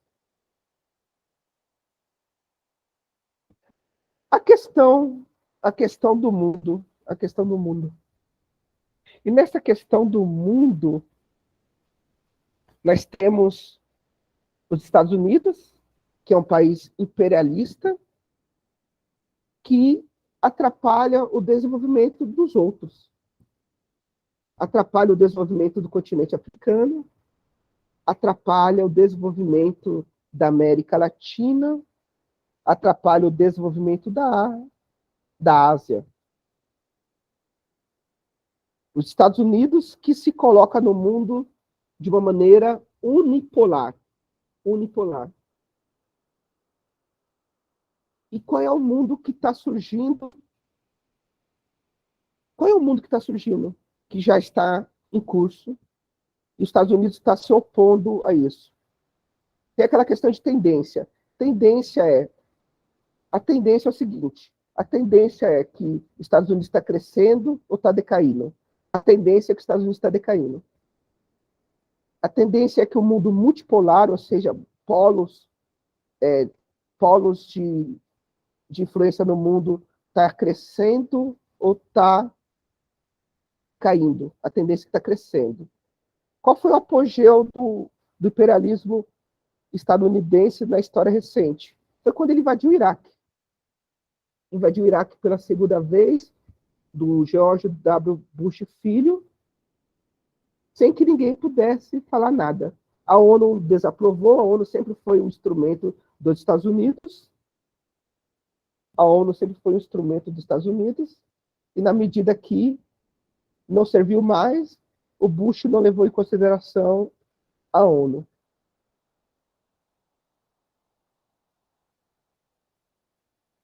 A questão do mundo, a questão do mundo. E nessa questão do mundo, nós temos os Estados Unidos, que é um país imperialista, que atrapalha o desenvolvimento dos outros. atrapalha o desenvolvimento do continente africano, atrapalha o desenvolvimento da América Latina, atrapalha o desenvolvimento da Ásia. Os Estados Unidos, que se coloca no mundo de uma maneira unipolar. Unipolar. E qual é o mundo que está surgindo? Qual é o mundo que está surgindo? Que já está em curso. E os Estados Unidos está se opondo a isso. Tem aquela questão de tendência. A tendência é o seguinte: a tendência é que os Estados Unidos está crescendo ou está decaindo. A tendência é que os Estados Unidos está decaindo. A tendência é que o mundo multipolar, ou seja, polos de influência no mundo, está crescendo ou está caindo. A tendência é que está crescendo. Qual foi o apogeu do imperialismo estadunidense na história recente? Foi quando ele invadiu o Iraque. Invadiu o Iraque pela segunda vez, do George W. Bush Filho, sem que ninguém pudesse falar nada. A ONU desaprovou, a ONU sempre foi um instrumento dos Estados Unidos, a ONU sempre foi um instrumento dos Estados Unidos, e na medida que não serviu mais, o Bush não levou em consideração a ONU.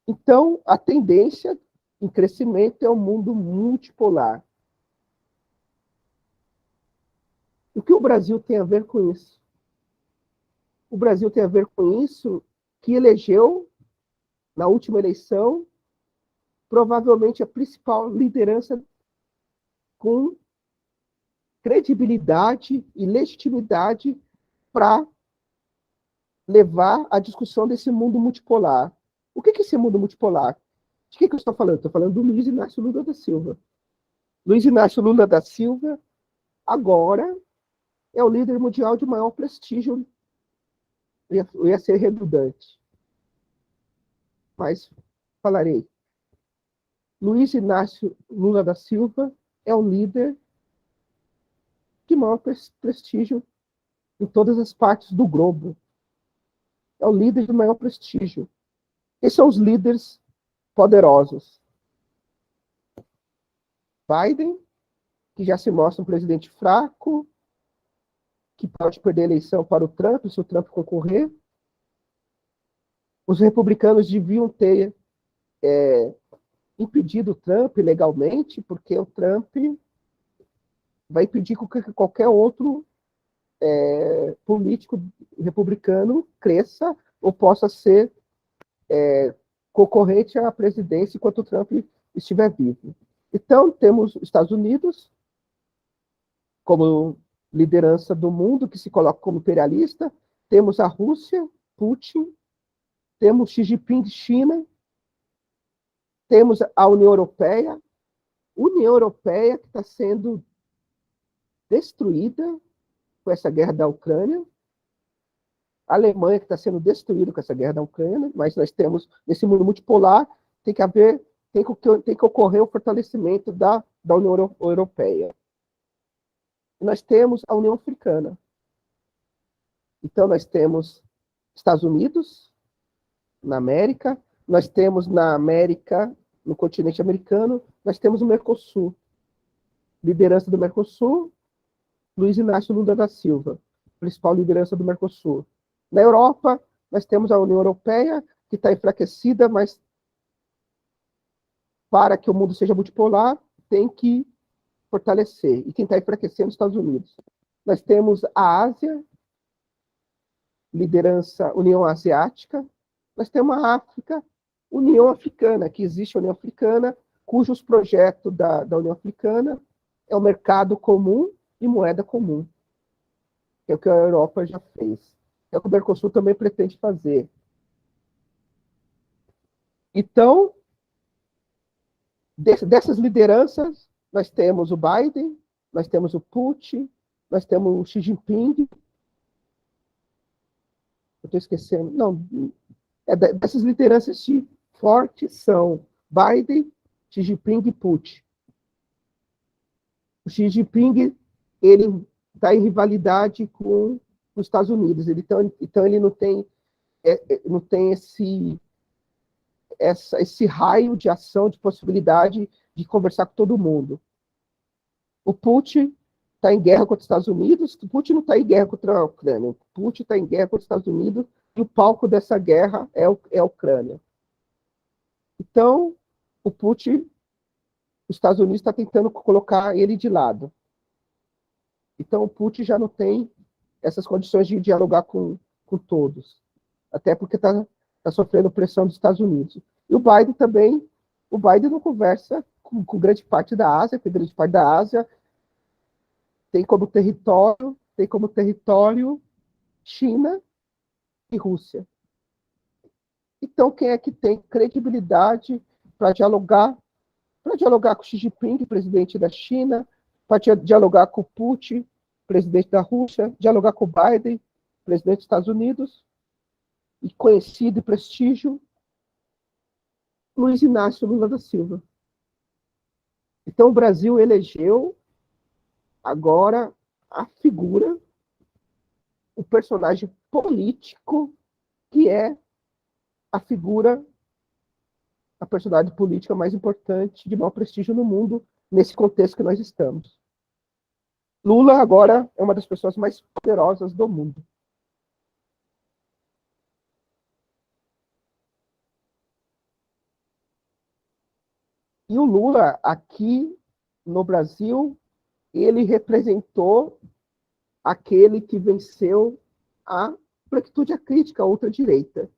Então, a tendência em crescimento é o mundo multipolar. O que o Brasil tem a ver com isso? O Brasil tem a ver com isso que elegeu, na última eleição, provavelmente a principal liderança com credibilidade e legitimidade para levar a discussão desse mundo multipolar. O que é esse mundo multipolar? De que eu estou falando? Estou falando do Luiz Inácio Lula da Silva. Luiz Inácio Lula da Silva, agora, é o líder mundial de maior prestígio. Eu ia ser redundante, mas falarei. Luiz Inácio Lula da Silva é o líder de maior prestígio em todas as partes do globo. É o líder de maior prestígio. Esses são os líderes poderosos. Biden, que já se mostra um presidente fraco, que pode perder a eleição para o Trump, se o Trump concorrer. Os republicanos deviam ter impedido o Trump legalmente, porque o Trump vai impedir que qualquer outro político republicano cresça ou possa ser concorrente à presidência enquanto o Trump estiver vivo. Então, temos os Estados Unidos como liderança do mundo, que se coloca como imperialista, temos a Rússia, Putin, temos Xi Jinping de China, temos a União Europeia que está sendo destruída com essa guerra da Ucrânia, a Alemanha que está sendo destruída com essa guerra da Ucrânia, mas nós temos, nesse mundo multipolar, tem que ocorrer o fortalecimento da União Europeia. E nós temos a União Africana. Então, nós temos Estados Unidos, na América, nós temos na América, no continente americano, nós temos o Mercosul. Liderança do Mercosul, Luiz Inácio Lula da Silva, principal liderança do Mercosul. Na Europa, nós temos a União Europeia, que está enfraquecida, mas para que o mundo seja multipolar, tem que fortalecer. E quem está enfraquecendo é os Estados Unidos. Nós temos a Ásia, liderança União Asiática. Nós temos a África, União Africana, que existe a União Africana, cujos projetos da União Africana é o mercado comum e moeda comum, que é o que a Europa já fez. É o que o Mercosul também pretende fazer. Então, dessas lideranças, nós temos o Biden, nós temos o Putin, nós temos o Xi Jinping. Eu estou esquecendo. Não, dessas lideranças fortes são Biden, Xi Jinping e Putin. O Xi Jinping, ele está em rivalidade com os Estados Unidos. Então ele não tem esse raio de ação, de possibilidade de conversar com todo mundo. O Putin está em guerra contra os Estados Unidos, o Putin não está em guerra contra a Ucrânia, o Putin está em guerra contra os Estados Unidos, e o palco dessa guerra é a Ucrânia. Então, o Putin, os Estados Unidos está tentando colocar ele de lado. Então, o Putin já não tem essas condições de dialogar com todos, até porque está sofrendo pressão dos Estados Unidos. E o Biden também, o Biden não conversa com grande parte da Ásia, porque grande parte da Ásia tem como território China e Rússia. Então, quem é que tem credibilidade para dialogar com Xi Jinping, presidente da China, para dialogar com Putin, presidente da Rússia, dialogar com Biden, presidente dos Estados Unidos, e conhecido e prestígio, Luiz Inácio Lula da Silva. Então, o Brasil elegeu agora a figura, o personagem político que é a personagem política mais importante, de maior prestígio no mundo, nesse contexto que nós estamos. Lula agora é uma das pessoas mais poderosas do mundo. E o Lula, aqui no Brasil, ele representou aquele que venceu a branquitude a crítica, a ultradireita.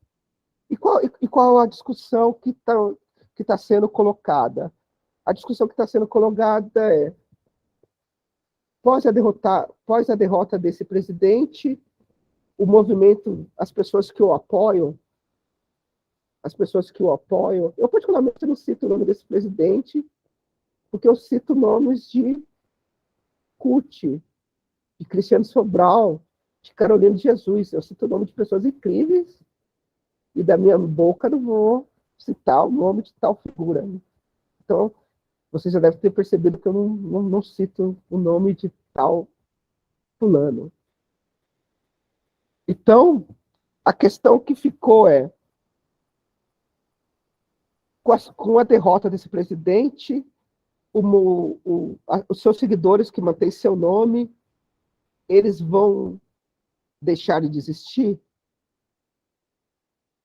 E qual a discussão que tá sendo colocada? A discussão que está sendo colocada é: após a derrota desse presidente, o movimento, as pessoas que o apoiam, eu particularmente não cito o nome desse presidente, porque eu cito nomes de Curti, de Cristiano Sobral, de Carolina de Jesus. Eu cito o nome de pessoas incríveis e da minha boca não vou citar o nome de tal figura. Então, você já deve ter percebido que eu não cito o nome de tal fulano. Então, a questão que ficou é, com a derrota desse presidente, os seus seguidores que mantêm seu nome, eles vão deixar de existir?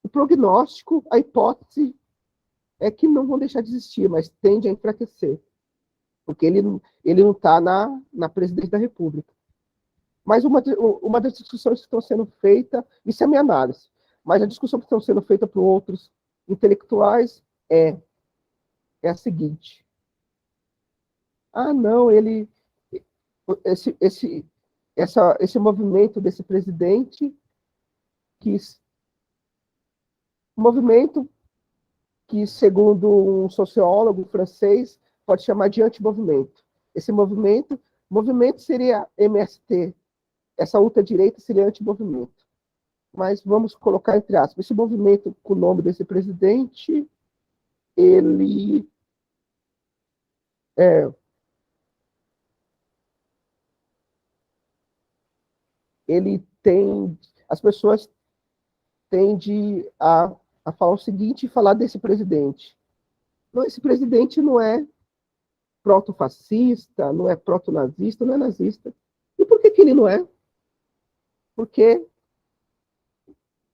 O prognóstico, a hipótese, é que não vão deixar de existir, mas tende a enfraquecer, porque ele não está na presidência da República. Mas uma das discussões que estão sendo feitas, isso é a minha análise, mas a discussão que estão sendo feita por outros intelectuais é a seguinte: não, esse movimento desse presidente, movimento que, segundo um sociólogo francês, pode chamar de antimovimento. Esse movimento seria MST, essa ultradireita seria antimovimento. Mas vamos colocar entre aspas, esse movimento com o nome desse presidente, ele tem, as pessoas tendem a falar o seguinte, falar desse presidente: não, esse presidente não é proto-fascista, não é proto-nazista, não é nazista. E por que ele não é? Porque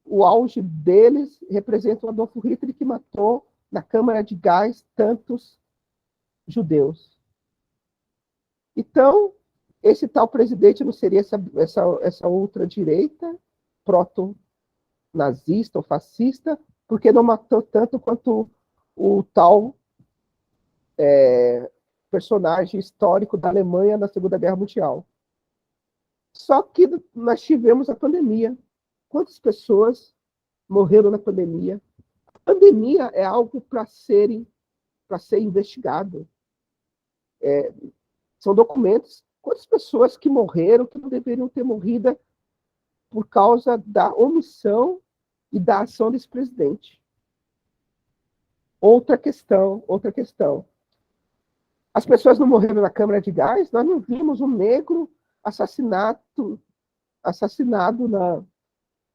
o auge deles representa o Adolfo Hitler, que matou na câmara de gás tantos judeus. Então, esse tal presidente não seria essa ultradireita, proto-nazista ou fascista, porque não matou tanto quanto o tal personagem histórico da Alemanha na Segunda Guerra Mundial. Só que nós tivemos a pandemia. Quantas pessoas morreram na pandemia? A pandemia é algo para ser investigado. São documentos. Quantas pessoas que morreram, que não deveriam ter morrido por causa da omissão e da ação desse presidente? Outra questão. As pessoas não morreram na câmara de gás, nós não vimos um negro assassinado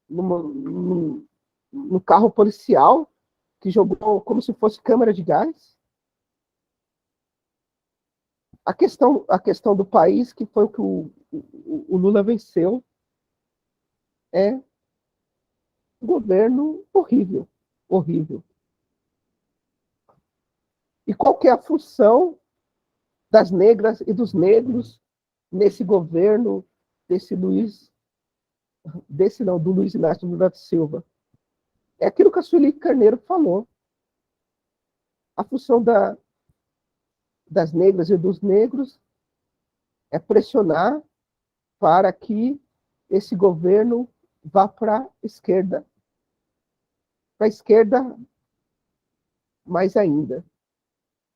no carro policial que jogou como se fosse câmara de gás. A questão do país, que foi o que o Lula venceu, é um governo horrível, horrível. E qual que é a função das negras e dos negros nesse governo do Luiz Inácio Lula da Silva? É aquilo que a Sueli Carneiro falou. A função das negras e dos negros é pressionar para que esse governo vá para a esquerda. Para a esquerda, mais ainda.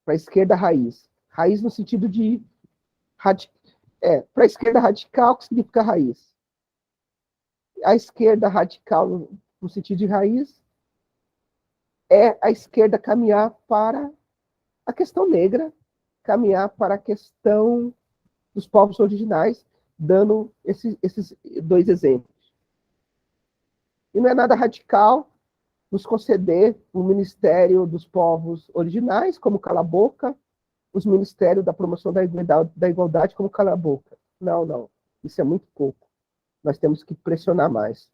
Para a esquerda raiz. Raiz no sentido de... para a esquerda radical, que significa raiz. A esquerda radical, no sentido de raiz, é a esquerda caminhar para a questão negra, caminhar para a questão dos povos originais, dando esses dois exemplos. E não é nada radical nos conceder o Ministério dos Povos Originais, como Cala a Boca, os Ministérios da Promoção da Igualdade, como Cala a Boca. Não, não. Isso é muito pouco. Nós temos que pressionar mais.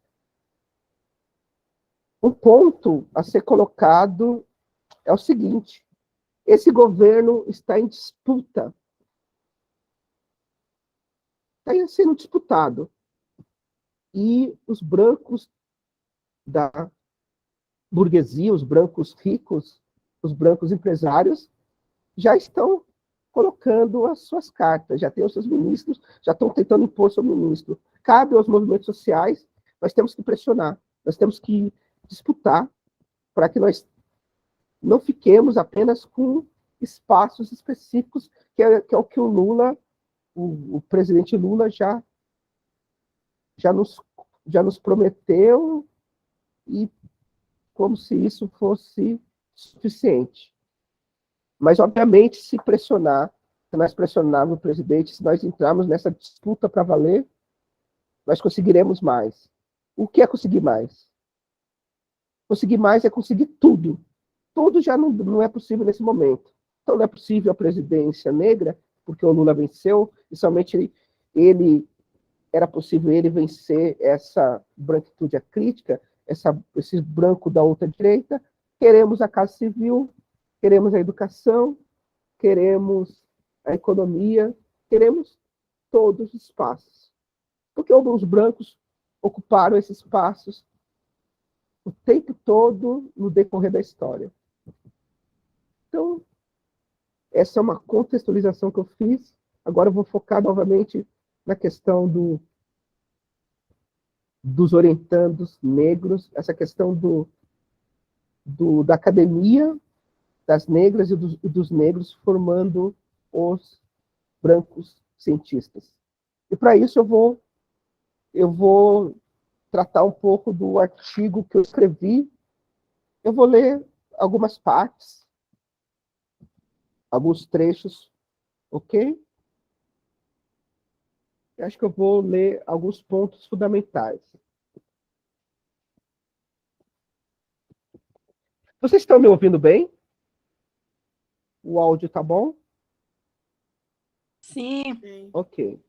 Um ponto a ser colocado é o seguinte: esse governo está em disputa. Está sendo disputado. E os brancos da burguesia, os brancos ricos, os brancos empresários, já estão colocando as suas cartas, já têm os seus ministros, já estão tentando impor seu ministro. Cabe aos movimentos sociais, nós temos que pressionar, nós temos que disputar para que nós não fiquemos apenas com espaços específicos, que é o que o Lula, o presidente Lula já nos prometeu, e como se isso fosse suficiente. Mas, obviamente, se nós pressionarmos o presidente, se nós entrarmos nessa disputa para valer, nós conseguiremos mais. O que é conseguir mais? Conseguir mais é conseguir tudo. Tudo já não é possível nesse momento. Então, não é possível a presidência negra, porque o Lula venceu, e somente era possível ele vencer essa branquitude crítica, esse branco da outra direita. Queremos a Casa Civil, queremos a educação, queremos a economia, queremos todos os espaços. Porque os brancos ocuparam esses espaços o tempo todo no decorrer da história. Então, essa é uma contextualização que eu fiz. Agora eu vou focar novamente na questão dos orientandos negros, essa questão da academia das negras e dos negros formando os brancos cientistas. E para isso eu vou tratar um pouco do artigo que eu escrevi. Eu vou ler algumas partes, alguns trechos, ok? Eu acho que eu vou ler alguns pontos fundamentais. Vocês estão me ouvindo bem? O áudio tá bom? Sim. Ok.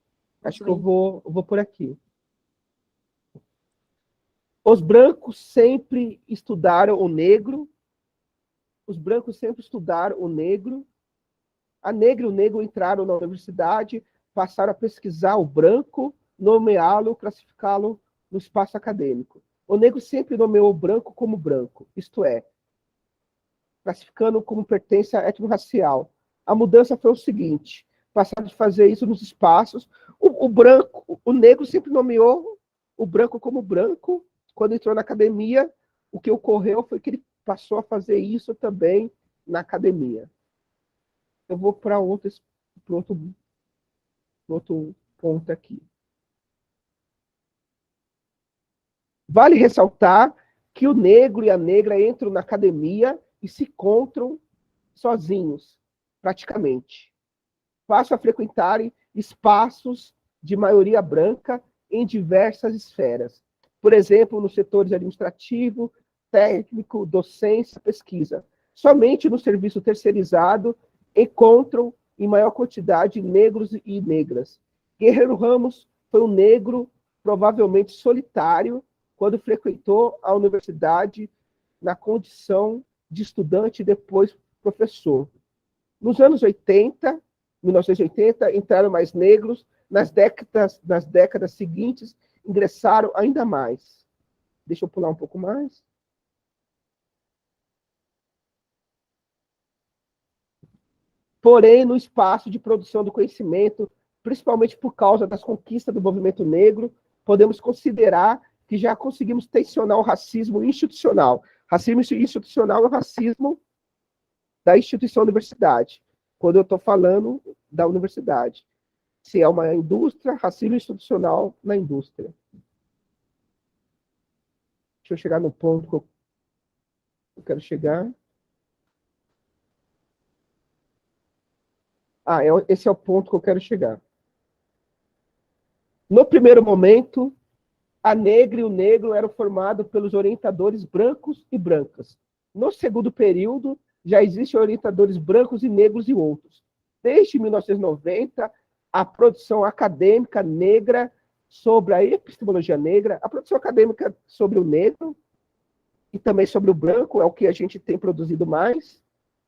Acho que eu vou por aqui. Os brancos sempre estudaram o negro. Os brancos sempre estudaram o negro. A negra e o negro entraram na universidade, passaram a pesquisar o branco, nomeá-lo, classificá-lo no espaço acadêmico. O negro sempre nomeou o branco como branco, isto é, classificando como pertença étnico-racial. A mudança foi o seguinte: passaram de fazer isso nos espaços. O negro sempre nomeou o branco como branco. Quando entrou na academia, o que ocorreu foi que ele passou a fazer isso também na academia. Eu vou para outro ponto aqui. Vale ressaltar que o negro e a negra entram na academia e se encontram sozinhos, praticamente. passam a frequentarem espaços de maioria branca em diversas esferas. Por exemplo, nos setores administrativo, técnico, docência, pesquisa. Somente no serviço terceirizado encontram em maior quantidade negros e negras. Guerreiro Ramos foi um negro provavelmente solitário quando frequentou a universidade na condição de estudante e depois professor. Nos anos 80, 1980, entraram mais negros, nas décadas seguintes, ingressaram ainda mais. Deixa eu pular um pouco mais. Porém, no espaço de produção do conhecimento, principalmente por causa das conquistas do movimento negro, podemos considerar que já conseguimos tensionar o racismo institucional. Racismo institucional é o racismo da instituição universidade, quando eu estou falando da universidade. Se é uma indústria, racismo institucional na indústria. Deixa eu chegar no ponto que eu quero chegar. Esse é o ponto que eu quero chegar. No primeiro momento, a negra e o negro eram formados pelos orientadores brancos e brancas. No segundo período, já existem orientadores brancos e negros e outros. Desde 1990, a produção acadêmica negra sobre a epistemologia negra, a produção acadêmica sobre o negro e também sobre o branco, é o que a gente tem produzido mais,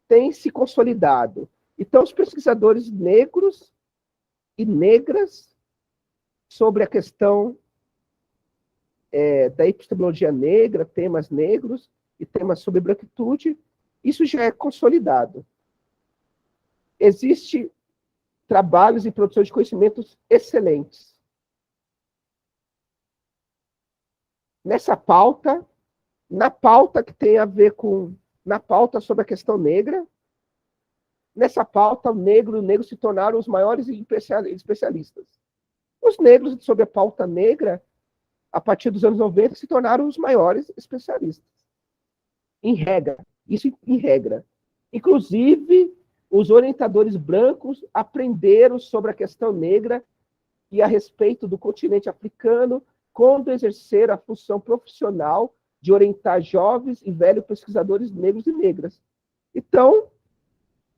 tem se consolidado. Então, os pesquisadores negros e negras sobre a questão da epistemologia negra, temas negros e temas sobre branquitude, isso já é consolidado. Existem trabalhos e produção de conhecimentos excelentes. Nessa pauta, na pauta que tem a ver com, na pauta sobre a questão negra, nessa pauta, o negro e o negro se tornaram os maiores especialistas. Os negros, sobre a pauta negra, a partir dos anos 90, se tornaram os maiores especialistas. Em regra. Isso em regra. Inclusive, os orientadores brancos aprenderam sobre a questão negra e a respeito do continente africano quando exerceram a função profissional de orientar jovens e velhos pesquisadores negros e negras. Então,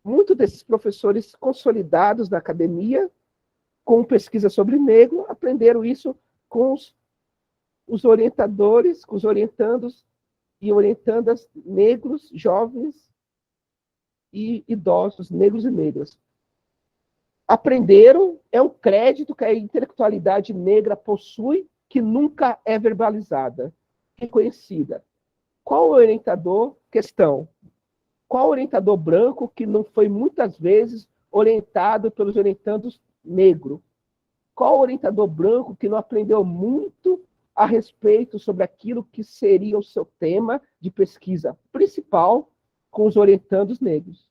muitos desses professores consolidados na academia, com pesquisa sobre negro, aprenderam isso com os orientadores, com os orientandos e orientandas negros, jovens e idosos, negros e negras. Aprenderam, é um crédito que a intelectualidade negra possui, que nunca é verbalizada, reconhecida. Qual orientador? Questão. Qual orientador branco que não foi muitas vezes orientado pelos orientandos negros? Qual orientador branco que não aprendeu muito a respeito sobre aquilo que seria o seu tema de pesquisa principal com os orientandos negros?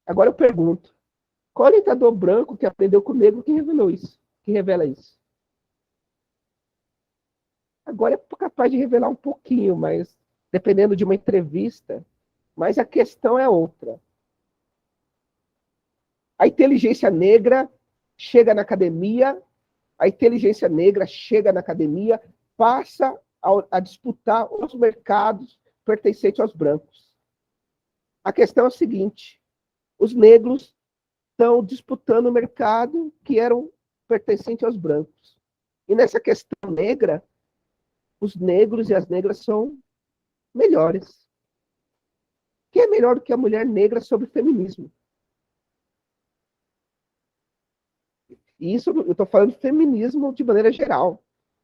Agora eu pergunto, qual orientador branco que aprendeu com o negro que revelou isso? Que revela isso? Agora é capaz de revelar um pouquinho, mas dependendo de uma entrevista, mas a questão é outra. A inteligência negra chega na academia, passa a disputar os mercados pertencentes aos brancos. A questão é a seguinte, os negros estão disputando o mercado que eram pertencentes aos brancos. E nessa questão negra, os negros e as negras são melhores. Quem é melhor do que a mulher negra sobre feminismo? E isso eu estou falando de feminismo de maneira geral,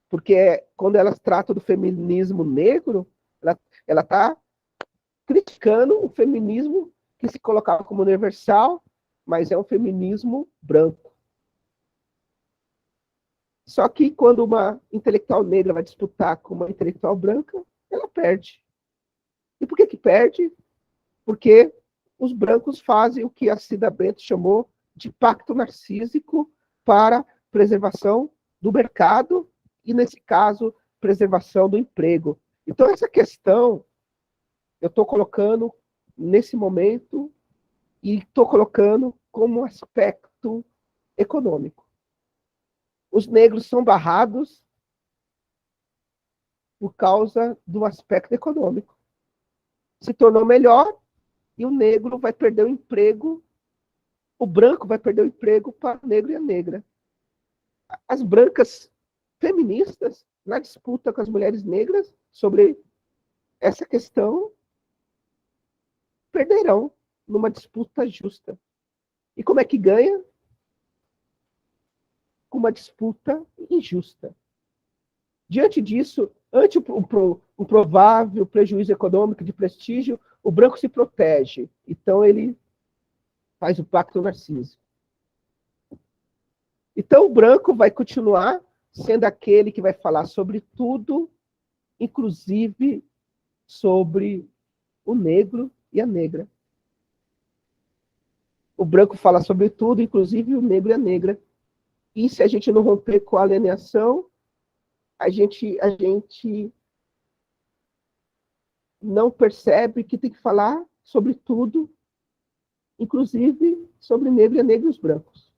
porque quando elas tratam do feminismo negro, ela está criticando o feminismo que se colocava como universal, mas é um feminismo branco. Só que quando uma intelectual negra vai disputar com uma intelectual branca, ela perde. E por que perde? Porque os brancos fazem o que a Cida Bento chamou de pacto narcísico para preservação do mercado e, nesse caso, preservação do emprego. Então, essa questão eu estou colocando, nesse momento, E estou colocando como aspecto econômico. Os negros são barrados por causa do aspecto econômico. Se tornou melhor e o negro vai perder o emprego, o branco vai perder o emprego para o negro e a negra. As brancas feministas, na disputa com as mulheres negras sobre essa questão, perderão numa disputa justa. E como é que ganha? Com uma disputa injusta. Diante disso, ante o provável prejuízo econômico de prestígio, o branco se protege. Então, ele faz o pacto narcísico. Então, o branco vai continuar sendo aquele que vai falar sobre tudo, inclusive sobre o negro e a negra. O branco fala sobre tudo, inclusive o negro e a negra. E se a gente não romper com a alienação, a gente não percebe que tem que falar sobre tudo, inclusive sobre negro e a negra e os brancos.